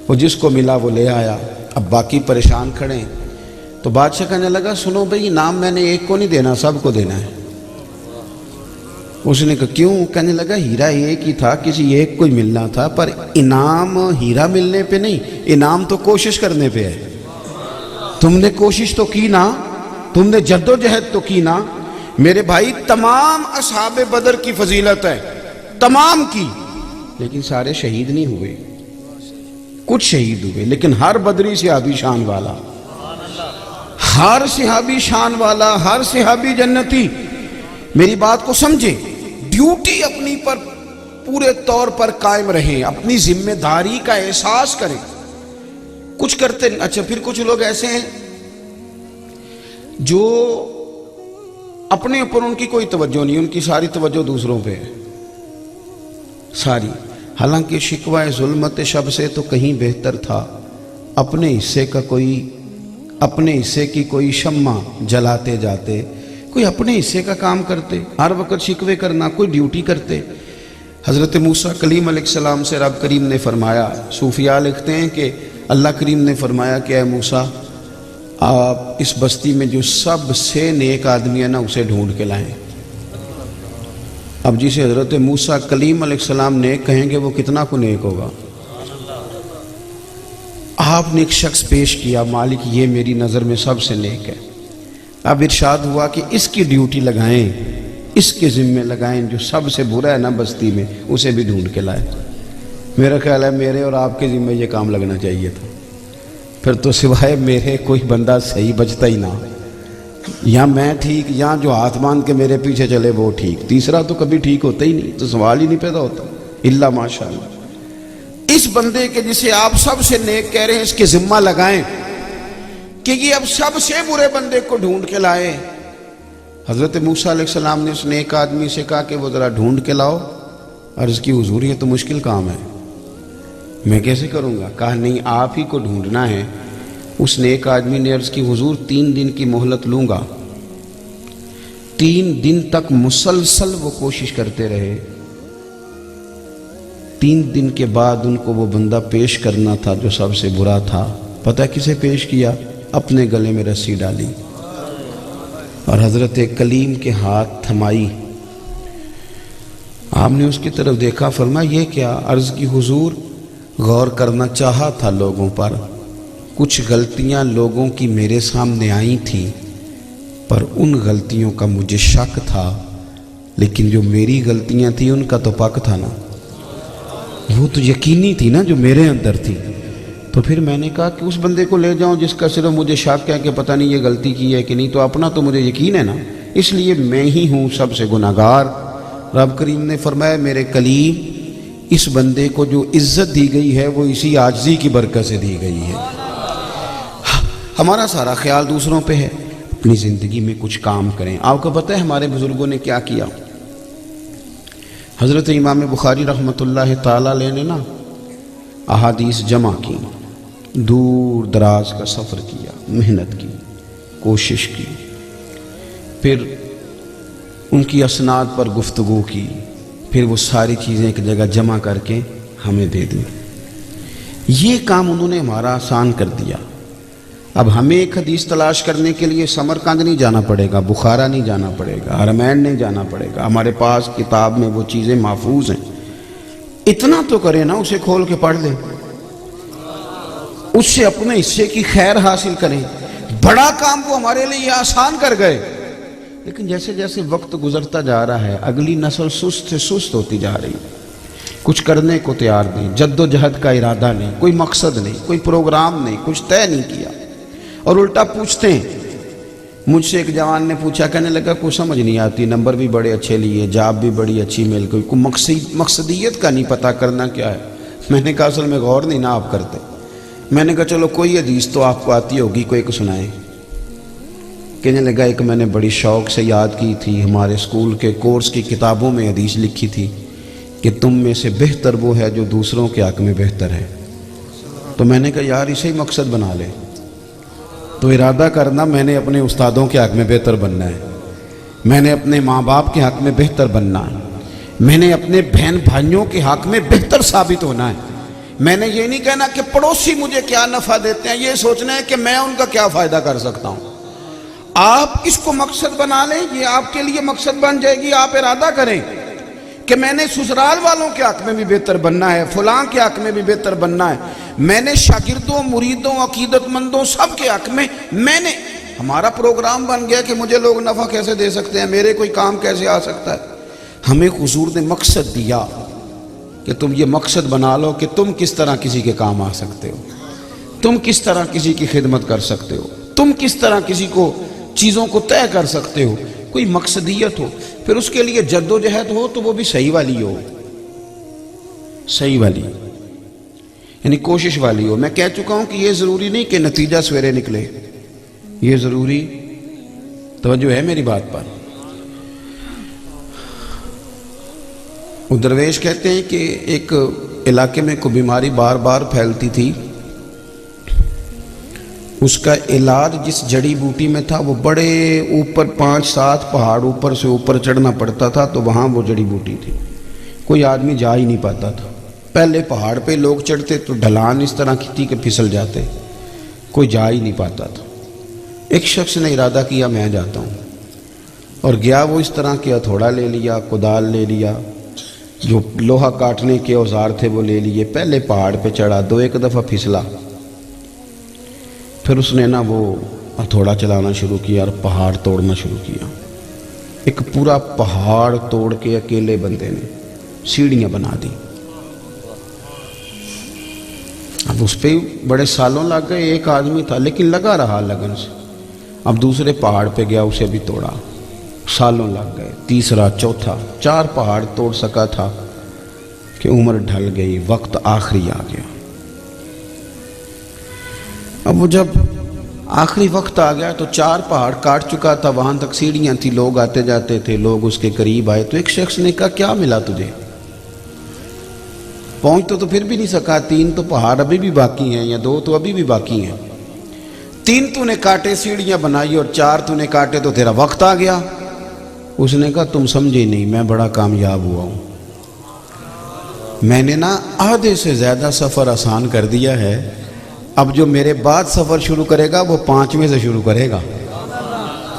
A: وہ جس کو ملا وہ لے آیا۔ اب باقی پریشان کھڑے، تو بادشاہ کہنے لگا سنو بھئی انعام میں نے ایک کو نہیں دینا، سب کو دینا ہے۔ اس نے کہا کیوں؟ کہنے لگا ہیرا ایک ہی تھا، کسی ایک کو ہی ملنا تھا، پر انعام ہیرا ملنے پہ نہیں، انعام تو کوشش کرنے پہ ہے۔ تم نے کوشش تو کی نا، تم نے جد و جہد تو کی نا۔ میرے بھائی تمام اصحاب بدر کی فضیلت ہے، تمام کی، لیکن سارے شہید نہیں ہوئے، کچھ شہید ہوئے، لیکن ہر بدری صحابی شان والا، ہر صحابی شان والا، ہر صحابی جنتی۔ میری بات کو سمجھے، ڈیوٹی اپنی پر پورے طور پر قائم رہیں، اپنی ذمہ داری کا احساس کریں۔ کچھ کرتے نہیں. اچھا پھر کچھ لوگ ایسے ہیں جو اپنے اوپر ان کی کوئی توجہ نہیں، ان کی ساری توجہ دوسروں پہ ہے ساری. حالانکہ شکوہ ظلمت شب سے تو کہیں بہتر تھا، اپنے حصے کی کوئی شمع جلاتے جاتے، کوئی اپنے حصے کا کام کرتے. ہر وقت شکوے کرنا، کوئی ڈیوٹی کرتے. حضرت موسیٰ کلیم علیہ السلام سے رب کریم نے فرمایا، صوفیاء لکھتے ہیں کہ اللہ کریم نے فرمایا کہ اے موسیٰ آپ اس بستی میں جو سب سے نیک آدمی ہے نا اسے ڈھونڈ کے لائیں. اب جسے حضرت موسیٰ کلیم علیہ السلام نیک کہیں گے وہ کتنا کو نیک ہوگا. آپ نے ایک شخص پیش کیا، مالک یہ میری نظر میں سب سے نیک ہے. اب ارشاد ہوا کہ اس کی ڈیوٹی لگائیں، اس کے ذمے لگائیں، جو سب سے برا ہے نا بستی میں اسے بھی ڈھونڈ کے لائیں. میرا خیال ہے میرے اور آپ کے ذمے یہ کام لگنا چاہیے تھا. پھر تو سوائے میرے کوئی بندہ صحیح بچتا ہی نہ، یا میں ٹھیک یا جو ہاتھ مان کے میرے پیچھے چلے وہ ٹھیک، تیسرا تو کبھی ٹھیک ہوتا ہی نہیں، تو سوال ہی نہیں پیدا ہوتا الا ماشاءاللہ. اس بندے کے جسے آپ سب سے نیک کہہ رہے ہیں اس کے ذمہ لگائیں کہ یہ اب سب سے برے بندے کو ڈھونڈ کے لائے. حضرت موسیٰ علیہ السلام نے اس نیک آدمی سے کہا کہ وہ ذرا ڈھونڈ کے لاؤ. عرض کی حضور یہ تو مشکل کام ہے، میں کیسے کروں گا؟ کہا نہیں آپ ہی کو ڈھونڈنا ہے. اس نیک آدمی نے عرض کی حضور 3 دن کی مہلت لوں گا. 3 دن تک مسلسل وہ کوشش کرتے رہے. 3 دن کے بعد ان کو وہ بندہ پیش کرنا تھا جو سب سے برا تھا. پتہ کسے پیش کیا؟ اپنے گلے میں رسی ڈالی اور حضرت کلیم کے ہاتھ تھمائی. آپ نے اس کی طرف دیکھا، فرمایا یہ کیا؟ عرض کی حضور غور کرنا چاہا تھا لوگوں پر، کچھ غلطیاں لوگوں کی میرے سامنے آئی تھیں پر ان غلطیوں کا مجھے شک تھا، لیکن جو میری غلطیاں تھیں ان کا تو پک تھا نا، وہ تو یقینی تھی نا جو میرے اندر تھی. تو پھر میں نے کہا کہ اس بندے کو لے جاؤں جس کا صرف مجھے شک ہے کہ پتہ نہیں یہ غلطی کی ہے کہ نہیں، تو اپنا تو مجھے یقین ہے نا، اس لیے میں ہی ہوں سب سے گناہگار. رب کریم نے فرمایا میرے کلیم اس بندے کو جو عزت دی گئی ہے وہ اسی عاجزی کی برکت سے دی گئی ہے. ہمارا سارا خیال دوسروں پہ ہے، اپنی زندگی میں کچھ کام کریں. آپ کو پتہ ہے ہمارے بزرگوں نے کیا کیا؟ حضرت امام بخاری رحمۃ اللہ تعالیٰ علیہ نے نا احادیث جمع کی، دور دراز کا سفر کیا، محنت کی، کوشش کی، پھر ان کی اسناد پر گفتگو کی، پھر وہ ساری چیزیں ایک جگہ جمع کر کے ہمیں دے دیں. یہ کام انہوں نے ہمارا آسان کر دیا. اب ہمیں ایک حدیث تلاش کرنے کے لیے سمرقند نہیں جانا پڑے گا، بخارا نہیں جانا پڑے گا، حرمین نہیں جانا پڑے گا. ہمارے پاس کتاب میں وہ چیزیں محفوظ ہیں. اتنا تو کریں نا، اسے کھول کے پڑھ لیں، اس سے اپنے حصے کی خیر حاصل کریں. بڑا کام وہ ہمارے لیے آسان کر گئے. لیکن جیسے جیسے وقت گزرتا جا رہا ہے اگلی نسل سست سے سست ہوتی جا رہی، کچھ کرنے کو تیار نہیں، جد و جہد کا ارادہ نہیں، کوئی مقصد نہیں، کوئی پروگرام نہیں، کچھ طے نہیں کیا. اور الٹا پوچھتے ہیں. مجھ سے ایک جوان نے پوچھا، کہنے لگا کوئی سمجھ نہیں آتی، نمبر بھی بڑے اچھے لیے، جاب بھی بڑی اچھی مل گئی، کوئی مقصدیت کا نہیں پتہ کرنا کیا ہے. میں نے کہا اصل میں غور نہیں نہ آپ کرتے. میں نے کہا چلو کوئی حدیث تو آپ کو آتی ہوگی، کوئی کو سنائیں. کہنے لگا ایک میں نے بڑی شوق سے یاد کی تھی، ہمارے اسکول کے کورس کی کتابوں میں حدیث لکھی تھی کہ تم میں سے بہتر وہ ہے جو دوسروں کے حق میں بہتر ہے. تو میں نے کہا یار اسے ہی مقصد بنا لے. تو ارادہ کرنا میں نے اپنے استادوں کے حق میں بہتر بننا ہے، میں نے اپنے ماں باپ کے حق میں بہتر بننا ہے، میں نے اپنے بہن بھائیوں کے حق میں بہتر ثابت ہونا ہے. میں نے یہ نہیں کہنا کہ پڑوسی مجھے کیا نفع دیتے ہیں، یہ سوچنا ہے کہ میں ان کا کیا فائدہ کر سکتا ہوں. آپ اس کو مقصد بنا لیں، یہ آپ کے لیے مقصد بن جائے گی. آپ ارادہ کریں کہ میں نے سسرال والوں کے حق میں بھی بہتر بننا ہے، فلاں کے حق میں بھی بہتر بننا ہے، میں نے شاگردوں، مریدوں، عقیدت مندوں سب کے حق میں نے ہمارا پروگرام بن گیا کہ مجھے لوگ نفع کیسے دے سکتے ہیں، میرے کوئی کام کیسے آ سکتا ہے. ہمیں حضور نے مقصد دیا کہ تم یہ مقصد بنا لو کہ تم کس طرح کسی کے کام آ سکتے ہو، تم کس طرح کسی کی خدمت کر سکتے ہو، تم کس طرح کسی کو چیزوں کو طے کر سکتے ہو. کوئی مقصدیت ہو، پھر اس کے لیے جد و جہد ہو تو وہ بھی صحیح والی ہو، صحیح والی. یعنی کوشش والی ہو. میں کہہ چکا ہوں کہ یہ ضروری نہیں کہ نتیجہ سویرے نکلے، یہ ضروری توجہ ہے میری بات پر. وہ درویش کہتے ہیں کہ ایک علاقے میں کوئی بیماری بار بار پھیلتی تھی، اس کا علاج جس جڑی بوٹی میں تھا وہ بڑے اوپر 5-7 پہاڑ اوپر سے اوپر چڑھنا پڑتا تھا، تو وہاں وہ جڑی بوٹی تھی. کوئی آدمی جا ہی نہیں پاتا تھا. پہلے پہاڑ پہ لوگ چڑھتے تو ڈھلان اس طرح کی تھی کہ پھسل جاتے، کوئی جا ہی نہیں پاتا تھا. ایک شخص نے ارادہ کیا میں جاتا ہوں، اور گیا. وہ اس طرح کے ہتھوڑا لے لیا، کدال لے لیا، جو لوہا کاٹنے کے اوزار تھے وہ لے لیے. پہلے پہاڑ پہ چڑھا، 2-1 دفعہ پھسلا، پھر اس نے وہ ہتھوڑا چلانا شروع کیا اور پہاڑ توڑنا شروع کیا. ایک پورا پہاڑ توڑ کے اکیلے بندے نے سیڑھیاں بنا دی. اب اس پہ بڑے سالوں لگ گئے. ایک آدمی تھا لیکن لگا رہا لگن سے. اب دوسرے پہاڑ پہ گیا، اسے بھی توڑا، سالوں لگ گئے. تیسرا، چوتھا، 4 پہاڑ توڑ سکا تھا کہ عمر ڈھل گئی، وقت آخری آ گیا. اب وہ جب آخری وقت آ گیا تو 4 پہاڑ کاٹ چکا تھا، وہاں تک سیڑھیاں تھی، لوگ آتے جاتے تھے. لوگ اس کے قریب آئے تو ایک شخص نے کہا کیا ملا تجھے؟ پہنچ تو پھر بھی نہیں سکا، 3 تو پہاڑ ابھی بھی باقی ہیں، یا 2 تو ابھی بھی باقی ہیں. 3 تو نے کاٹے، سیڑھیاں بنائی، اور 4 تو نے کاٹے تو تیرا وقت آ گیا. اس نے کہا تم سمجھے نہیں، میں بڑا کامیاب ہوا ہوں. میں نے آدھے سے زیادہ سفر آسان کر دیا ہے. اب جو میرے بعد سفر شروع کرے گا وہ 5ویں سے شروع کرے گا.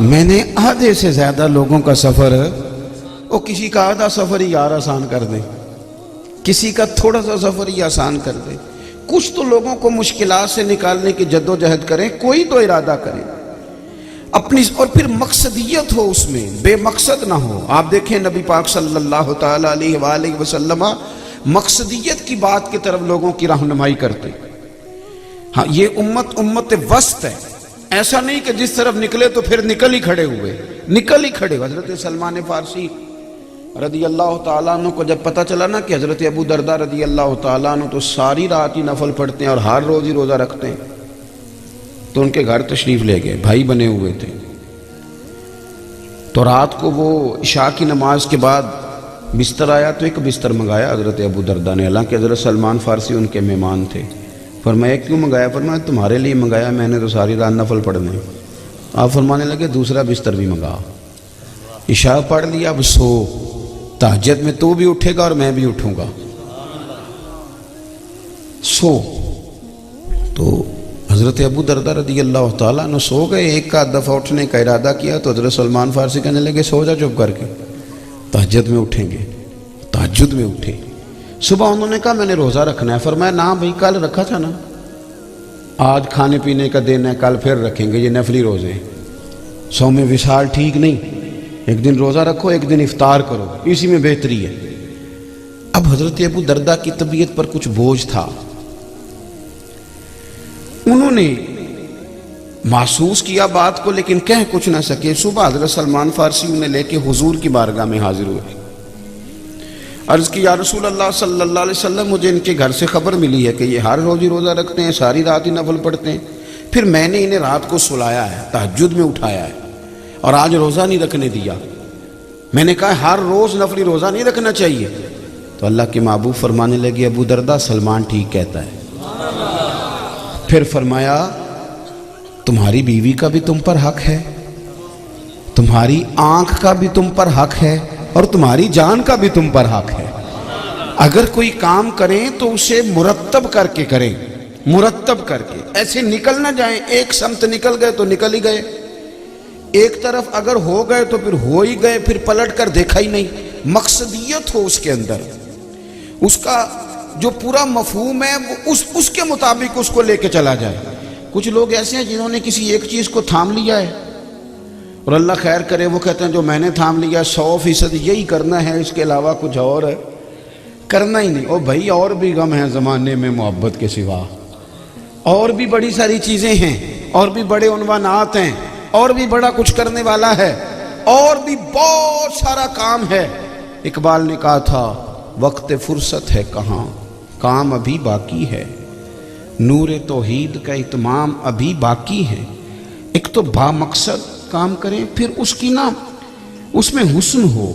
A: میں نے آدھے سے زیادہ لوگوں کا سفر، وہ کسی کا آدھا سفر ہی یار آسان کر دے، کسی کا تھوڑا سا سفر ہی آسان کر دے. کچھ تو لوگوں کو مشکلات سے نکالنے کی جد و جہد کریں، کوئی تو ارادہ کریں اپنی، اور پھر مقصدیت ہو اس میں، بے مقصد نہ ہو. آپ دیکھیں نبی پاک صلی اللہ تعالی علیہ وآلہ وسلم مقصدیت کی بات کی طرف لوگوں کی رہنمائی کرتے. ہاں یہ امت وسط ہے. ایسا نہیں کہ جس طرف نکلے تو پھر نکل ہی کھڑے ہوئے. حضرت سلمان فارسی رضی اللہ تعالیٰ عنہ کو جب پتہ چلا کہ حضرت ابو درداء رضی اللہ تعالیٰ عنہ تو ساری رات ہی نفل پڑھتے ہیں اور ہر روز ہی روزہ رکھتے ہیں، تو ان کے گھر تشریف لے گئے. بھائی بنے ہوئے تھے. تو رات کو وہ عشاء کی نماز کے بعد بستر آیا تو ایک بستر منگایا حضرت ابو درداء نے، حالانکہ حضرت سلمان فارسی ان کے مہمان تھے. فرمایا کیوں منگایا؟ فرمایا تمہارے لیے منگایا، میں نے تو ساری رات نفل پڑھنے. آپ فرمانے لگے دوسرا بستر بھی منگا. عشاء پڑھ لیا، اب سو. تہجد میں تو بھی اٹھے گا اور میں بھی اٹھوں گا. سو. تو حضرت ابو درداء رضی اللہ تعالیٰ عنہ سو گئے. ایک آدھ دفعہ اٹھنے کا ارادہ کیا تو حضرت سلمان فارسی کہنے لگے سو جا چپ کر کے، تہجد میں اٹھیں گے. تہجد میں اٹھے. صبح انہوں نے کہا میں نے روزہ رکھنا ہے. فرمایا نہ بھائی کل رکھا تھا نا، آج کھانے پینے کا دن ہے، کل پھر رکھیں گے، یہ نفلی روزے. سو میں وصال ٹھیک نہیں، ایک دن روزہ رکھو، ایک دن افطار کرو، اسی میں بہتری ہے. اب حضرت ابو درداء کی طبیعت پر کچھ بوجھ تھا. انہوں نے محسوس کیا بات کو لیکن کہہ کچھ نہ سکے. صبح حضرت سلمان فارسی انہیں لے کے حضور کی بارگاہ میں حاضر ہوئے. عرض کی یا رسول اللہ صلی اللہ علیہ وسلم، مجھے ان کے گھر سے خبر ملی ہے کہ یہ ہر روز ہی روزہ رکھتے ہیں، ساری رات ہی نفل پڑھتے ہیں. پھر میں نے انہیں رات کو سلایا ہے، تہجد میں اٹھایا ہے، اور آج روزہ نہیں رکھنے دیا. میں نے کہا ہر روز نفلی روزہ نہیں رکھنا چاہیے. تو اللہ کے محبوب فرمانے لگے ابو درداء سلمان ٹھیک کہتا ہے. پھر فرمایا تمہاری بیوی کا بھی تم پر حق ہے، تمہاری آنکھ کا بھی تم پر حق ہے، اور تمہاری جان کا بھی تم پر حق ہے. اگر کوئی کام کریں تو اسے مرتب کر کے کریں، مرتب کر کے. ایسے نکل نہ جائیں، ایک سمت نکل گئے تو نکل ہی گئے، ایک طرف اگر ہو گئے تو پھر ہو ہی گئے، پھر پلٹ کر دیکھا ہی نہیں. مقصدیت ہو اس کے اندر، اس کا جو پورا مفہوم ہے وہ اس کے مطابق اس کو لے کے چلا جائے. کچھ لوگ ایسے ہیں جنہوں نے کسی ایک چیز کو تھام لیا ہے، اور اللہ خیر کرے وہ کہتے ہیں جو میں نے تھام لیا 100% یہی کرنا ہے، اس کے علاوہ کچھ اور ہے کرنا ہی نہیں. او بھائی اور بھی غم ہیں زمانے میں محبت کے سوا، اور بھی بڑی ساری چیزیں ہیں، اور بھی بڑے عنوانات ہیں، اور بھی بڑا کچھ کرنے والا ہے، اور بھی بہت سارا کام ہے. اقبال نے کہا تھا وقت فرصت ہے کہاں، کام ابھی باقی ہے، نور توحید کا اتمام ابھی باقی ہے. ایک تو با مقصد کام کریں، پھر اس کی نا اس میں حسن ہو،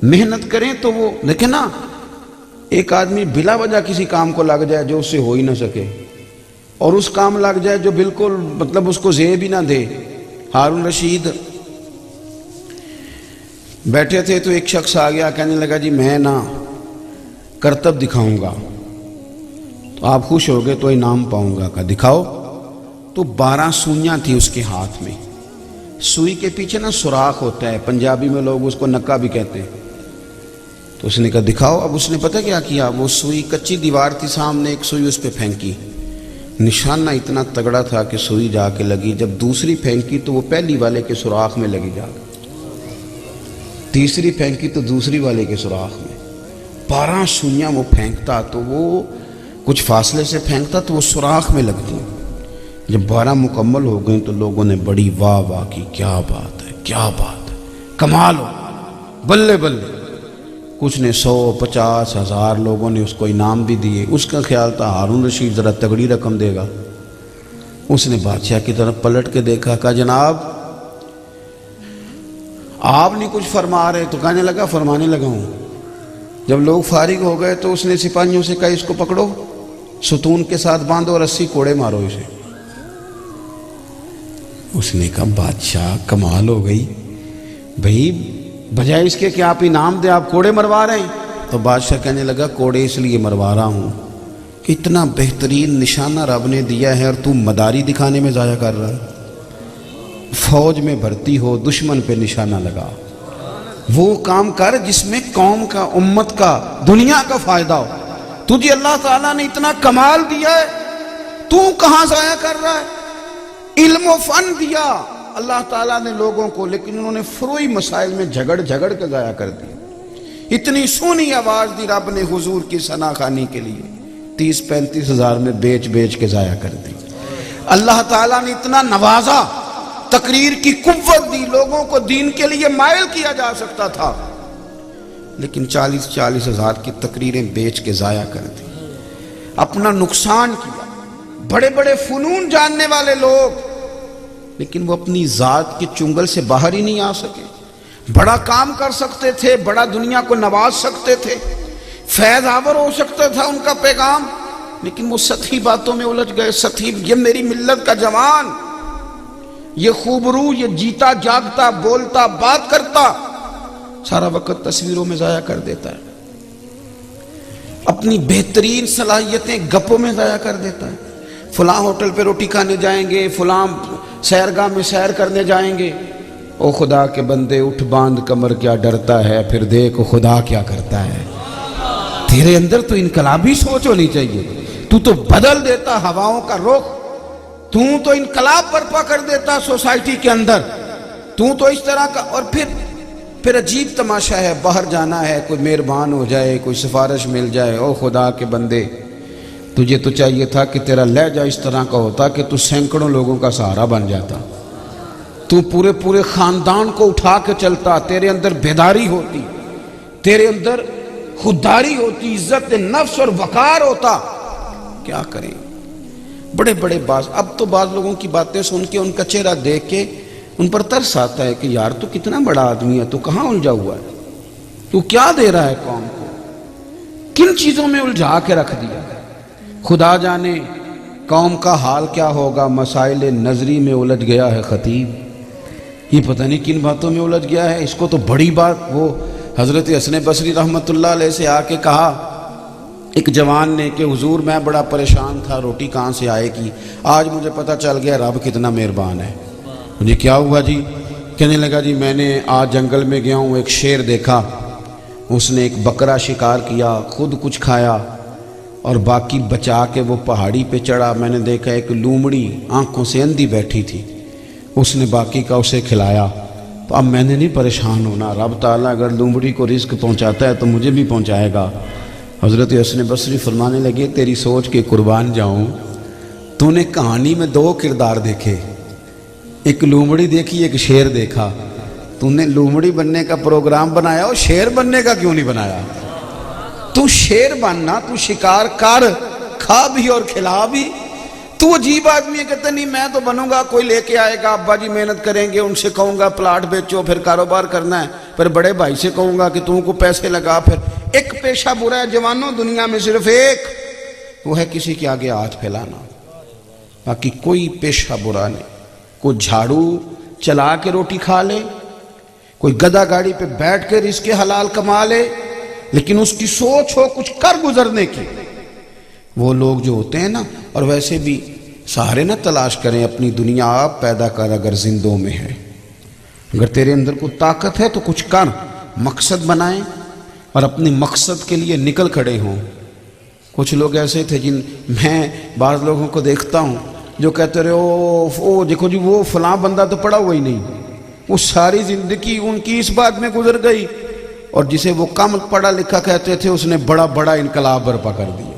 A: محنت کریں تو وہ دیکھیں نا، ایک آدمی بلا وجہ کسی کام کو لگ جائے جو اس سے ہو ہی نہ سکے، اور اس کام لگ جائے جو بالکل مطلب اس کو زیب بھی نہ دے. ہارون رشید بیٹھے تھے تو ایک شخص آ گیا، کہنے لگا جی میں نا کرتب دکھاؤں گا تو آپ خوش ہو گئے تو انعام پاؤں گا. کہا دکھاؤ. تو 12 سوئیاں تھی اس کے ہاتھ میں. سوئی کے پیچھے نا سوراخ ہوتا ہے، پنجابی میں لوگ اس کو نکا بھی کہتے ہیں. تو اس نے کہا دکھاؤ. اب اس نے پتہ کیا کیا، وہ سوئی کچی دیوار تھی سامنے، ایک سوئی اس پہ پھینکی. نشانہ اتنا تگڑا تھا کہ سوئی جا کے لگی. جب دوسری پھینکی تو وہ پہلی والے کے سوراخ میں لگی جا کے. تیسری پھینکی تو دوسری والے کے سوراخ میں. 12 سوئیاں وہ پھینکتا تو وہ کچھ فاصلے سے پھینکتا تو وہ سوراخ میں لگتی. جب 12 مکمل ہو گئیں تو لوگوں نے بڑی واہ واہ کی، کیا بات ہے، کیا بات ہے، کمال ہو، بلے بلے. کچھ نے 100 50 1000 لوگوں نے اس کو انعام بھی دیے. اس کا خیال تھا ہارون رشید ذرا تگڑی رقم دے گا. اس نے بادشاہ کی طرف پلٹ کے دیکھا، کہا جناب آپ نہیں کچھ فرما رہے. تو کہنے لگا فرمانے لگا ہوں. جب لوگ فارغ ہو گئے تو اس نے سپاہیوں سے کہا اس کو پکڑو، ستون کے ساتھ باندھو، رسی کوڑے مارو اسے. اس نے کہا بادشاہ کمال ہو گئی بھائی، بجائے اس کے کہ آپ انعام دیں آپ کوڑے مروا رہے ہیں. تو بادشاہ کہنے لگا کوڑے اس لیے مروا رہا ہوں کہ اتنا بہترین نشانہ رب نے دیا ہے اور تو مداری دکھانے میں ضائع کر رہا ہے. فوج میں بھرتی ہو، دشمن پہ نشانہ لگا، وہ کام کر جس میں قوم کا، امت کا، دنیا کا فائدہ ہو. تجھے اللہ تعالیٰ نے اتنا کمال دیا ہے، تو کہاں ضائع کر رہا ہے؟ علم و فن دیا اللہ تعالیٰ نے لوگوں کو، لیکن انہوں نے فروئی مسائل میں جھگڑ کے ضائع کر دی. اتنی سونی آواز دی رب نے حضور کی ثنا خوانی کے لیے، 30-35 ہزار میں بیچ کے ضائع کر دی. اللہ تعالیٰ نے اتنا نوازا، تقریر کی قوت دی، لوگوں کو دین کے لیے مائل کیا جا سکتا تھا، لیکن 40 ہزار کی تقریریں بیچ کے ضائع کر دی، اپنا نقصان کیا. بڑے بڑے فنون جاننے والے لوگ، لیکن وہ اپنی ذات کے چنگل سے باہر ہی نہیں آ سکے. بڑا کام کر سکتے تھے، بڑا دنیا کو نواز سکتے تھے، فیض آور ہو سکتا تھا ان کا پیغام، لیکن وہ سطحی باتوں میں الجھ گئے. سطحی، یہ میری ملت کا جوان، یہ خوبرو، یہ جیتا جاگتا، بولتا، بات کرتا، سارا وقت تصویروں میں ضائع کر دیتا ہے. اپنی بہترین صلاحیتیں گپوں میں ضائع کر دیتا ہے. فلاں ہوٹل پہ روٹی کھانے جائیں گے، فلاں سیرگاہ میں سیر کرنے جائیں گے. او خدا کے بندے اٹھ باندھ کمر، کیا ڈرتا ہے، پھر دیکھ خدا کیا کرتا ہے. تیرے اندر تو انقلابی سوچ ہونی چاہیے. تو بدل دیتا ہواؤں کا رخ، تو انقلاب برپا کر دیتا سوسائٹی کے اندر. تو اس طرح کا، اور پھر عجیب تماشا ہے، باہر جانا ہے، کوئی مہربان ہو جائے، کوئی سفارش مل جائے. او خدا کے بندے، تجھے تو چاہیے تھا کہ تیرا لہجہ اس طرح کا ہوتا کہ تو سینکڑوں لوگوں کا سہارا بن جاتا، تو پورے خاندان کو اٹھا کے چلتا. تیرے اندر بیداری ہوتی، تیرے اندر خودداری ہوتی، عزت نفس اور وقار ہوتا. کیا کریں، بڑے بعض، اب تو بعض لوگوں کی باتیں سن کے، ان کا چہرہ دیکھ کے ان پر ترس آتا ہے کہ یار تو کتنا بڑا آدمی ہے، تو کہاں الجھا ہوا ہے، تو کیا دے رہا ہے قوم کو، کن چیزوں میں الجھا کے رکھ دیا. خدا جانے قوم کا حال کیا ہوگا. مسائل نظری میں الجھ گیا ہے خطیب، یہ پتہ نہیں کن باتوں میں الجھ گیا ہے. اس کو تو بڑی بات، وہ حضرت حسن بصری رحمۃ اللہ علیہ سے آ کے کہا ایک جوان نے کہ حضور میں بڑا پریشان تھا، روٹی کہاں سے آئے گی، آج مجھے پتہ چل گیا رب کتنا مہربان ہے. مجھے کیا ہوا جی؟ کہنے لگا جی میں نے آج جنگل میں گیا ہوں، ایک شیر دیکھا، اس نے ایک بکرا شکار کیا، خود کچھ کھایا اور باقی بچا کے وہ پہاڑی پہ چڑھا. میں نے دیکھا ایک لومڑی آنکھوں سے اندھی بیٹھی تھی، اس نے باقی کا اسے کھلایا. تو اب میں نے نہیں پریشان ہونا، رب تعالیٰ اگر لومڑی کو رزق پہنچاتا ہے تو مجھے بھی پہنچائے گا. حضرت حسن بصری فرمانے لگے تیری سوچ کے قربان جاؤں، تو نے کہانی میں 2 کردار دیکھے، ایک لومڑی دیکھی، ایک شیر دیکھا. تو نے لومڑی بننے کا پروگرام بنایا اور شیر بننے کا کیوں نہیں بنایا؟ تو شیر بننا، تو شکار کر، کھا بھی اور کھلا بھی. تو عجیب آدمی ہے, کہتے نہیں میں تو بنوں گا, کوئی لے کے آئے گا, ابا جی محنت کریں گے, ان سے کہوں گا پلاٹ بیچو, پھر کاروبار کرنا ہے, پھر بڑے بھائی سے کہوں گا کہ تم کو پیسے لگا. پھر ایک پیشہ برا ہے جوانوں دنیا میں, صرف ایک, وہ ہے کسی کے آگے ہاتھ پھیلانا. باقی کوئی پیشہ برا نہیں. کوئی جھاڑو چلا کے روٹی کھا لے, کوئی گدھا گاڑی پہ بیٹھ کے رزق حلال کما لے, لیکن اس کی سوچ ہو کچھ کر گزرنے کی. وہ لوگ جو ہوتے ہیں نا, اور ویسے بھی سہارے نہ تلاش کریں, اپنی دنیا آپ پیدا کر اگر زندوں میں ہے. اگر تیرے اندر کوئی طاقت ہے تو کچھ کر, مقصد بنائیں اور اپنے مقصد کے لیے نکل کھڑے ہوں. کچھ لوگ ایسے تھے جن میں بعض لوگوں کو دیکھتا ہوں جو کہتے رہے او دیکھو جی وہ فلاں بندہ تو پڑھا ہوا ہی نہیں, وہ ساری زندگی ان کی اس بات میں گزر گئی, اور جسے وہ کم پڑھا لکھا کہتے تھے اس نے بڑا بڑا انقلاب برپا کر دیا.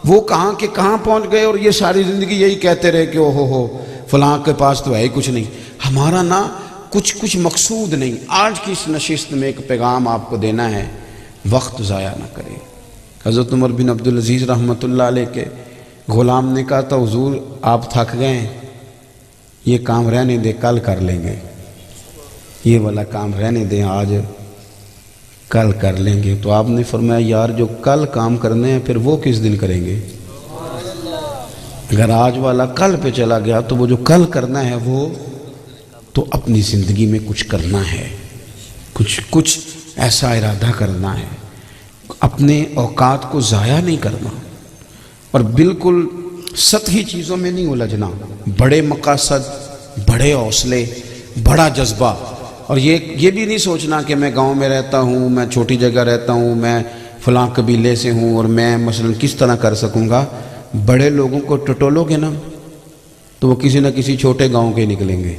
A: وہ کہاں کے کہاں پہنچ گئے, اور یہ ساری زندگی یہی کہتے رہے کہ او ہو فلاں کے پاس تو ہے ہی کچھ نہیں. ہمارا نا کچھ مقصود نہیں. آج کی اس نشست میں ایک پیغام آپ کو دینا ہے, وقت ضائع نہ کریں. حضرت عمر بن عبدالعزیز رحمۃ اللہ علیہ کے غلام نے کہا تھا حضور آپ تھک گئے ہیں, یہ کام رہنے دے کل کر لیں گے, یہ والا کام رہنے دیں آج کل کر لیں گے. تو آپ نے فرمایا یار جو کل کام کرنے ہیں پھر وہ کس دن کریں گے؟ اگر آج والا کل پہ چلا گیا تو وہ جو کل کرنا ہے وہ تو اپنی زندگی میں کچھ کرنا ہے, کچھ ایسا ارادہ کرنا ہے, اپنے اوقات کو ضائع نہیں کرنا, اور بالکل سطحی چیزوں میں نہیں الجھنا. بڑے مقاصد, بڑے حوصلے, بڑا جذبہ, اور یہ بھی نہیں سوچنا کہ میں گاؤں میں رہتا ہوں, میں چھوٹی جگہ رہتا ہوں, میں فلاں قبیلے سے ہوں اور میں مثلا کس طرح کر سکوں گا. بڑے لوگوں کو ٹٹولو گے نا تو وہ کسی نہ کسی چھوٹے گاؤں کے نکلیں گے,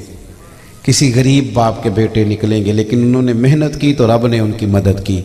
A: کسی غریب باپ کے بیٹے نکلیں گے, لیکن انہوں نے محنت کی تو رب نے ان کی مدد کی.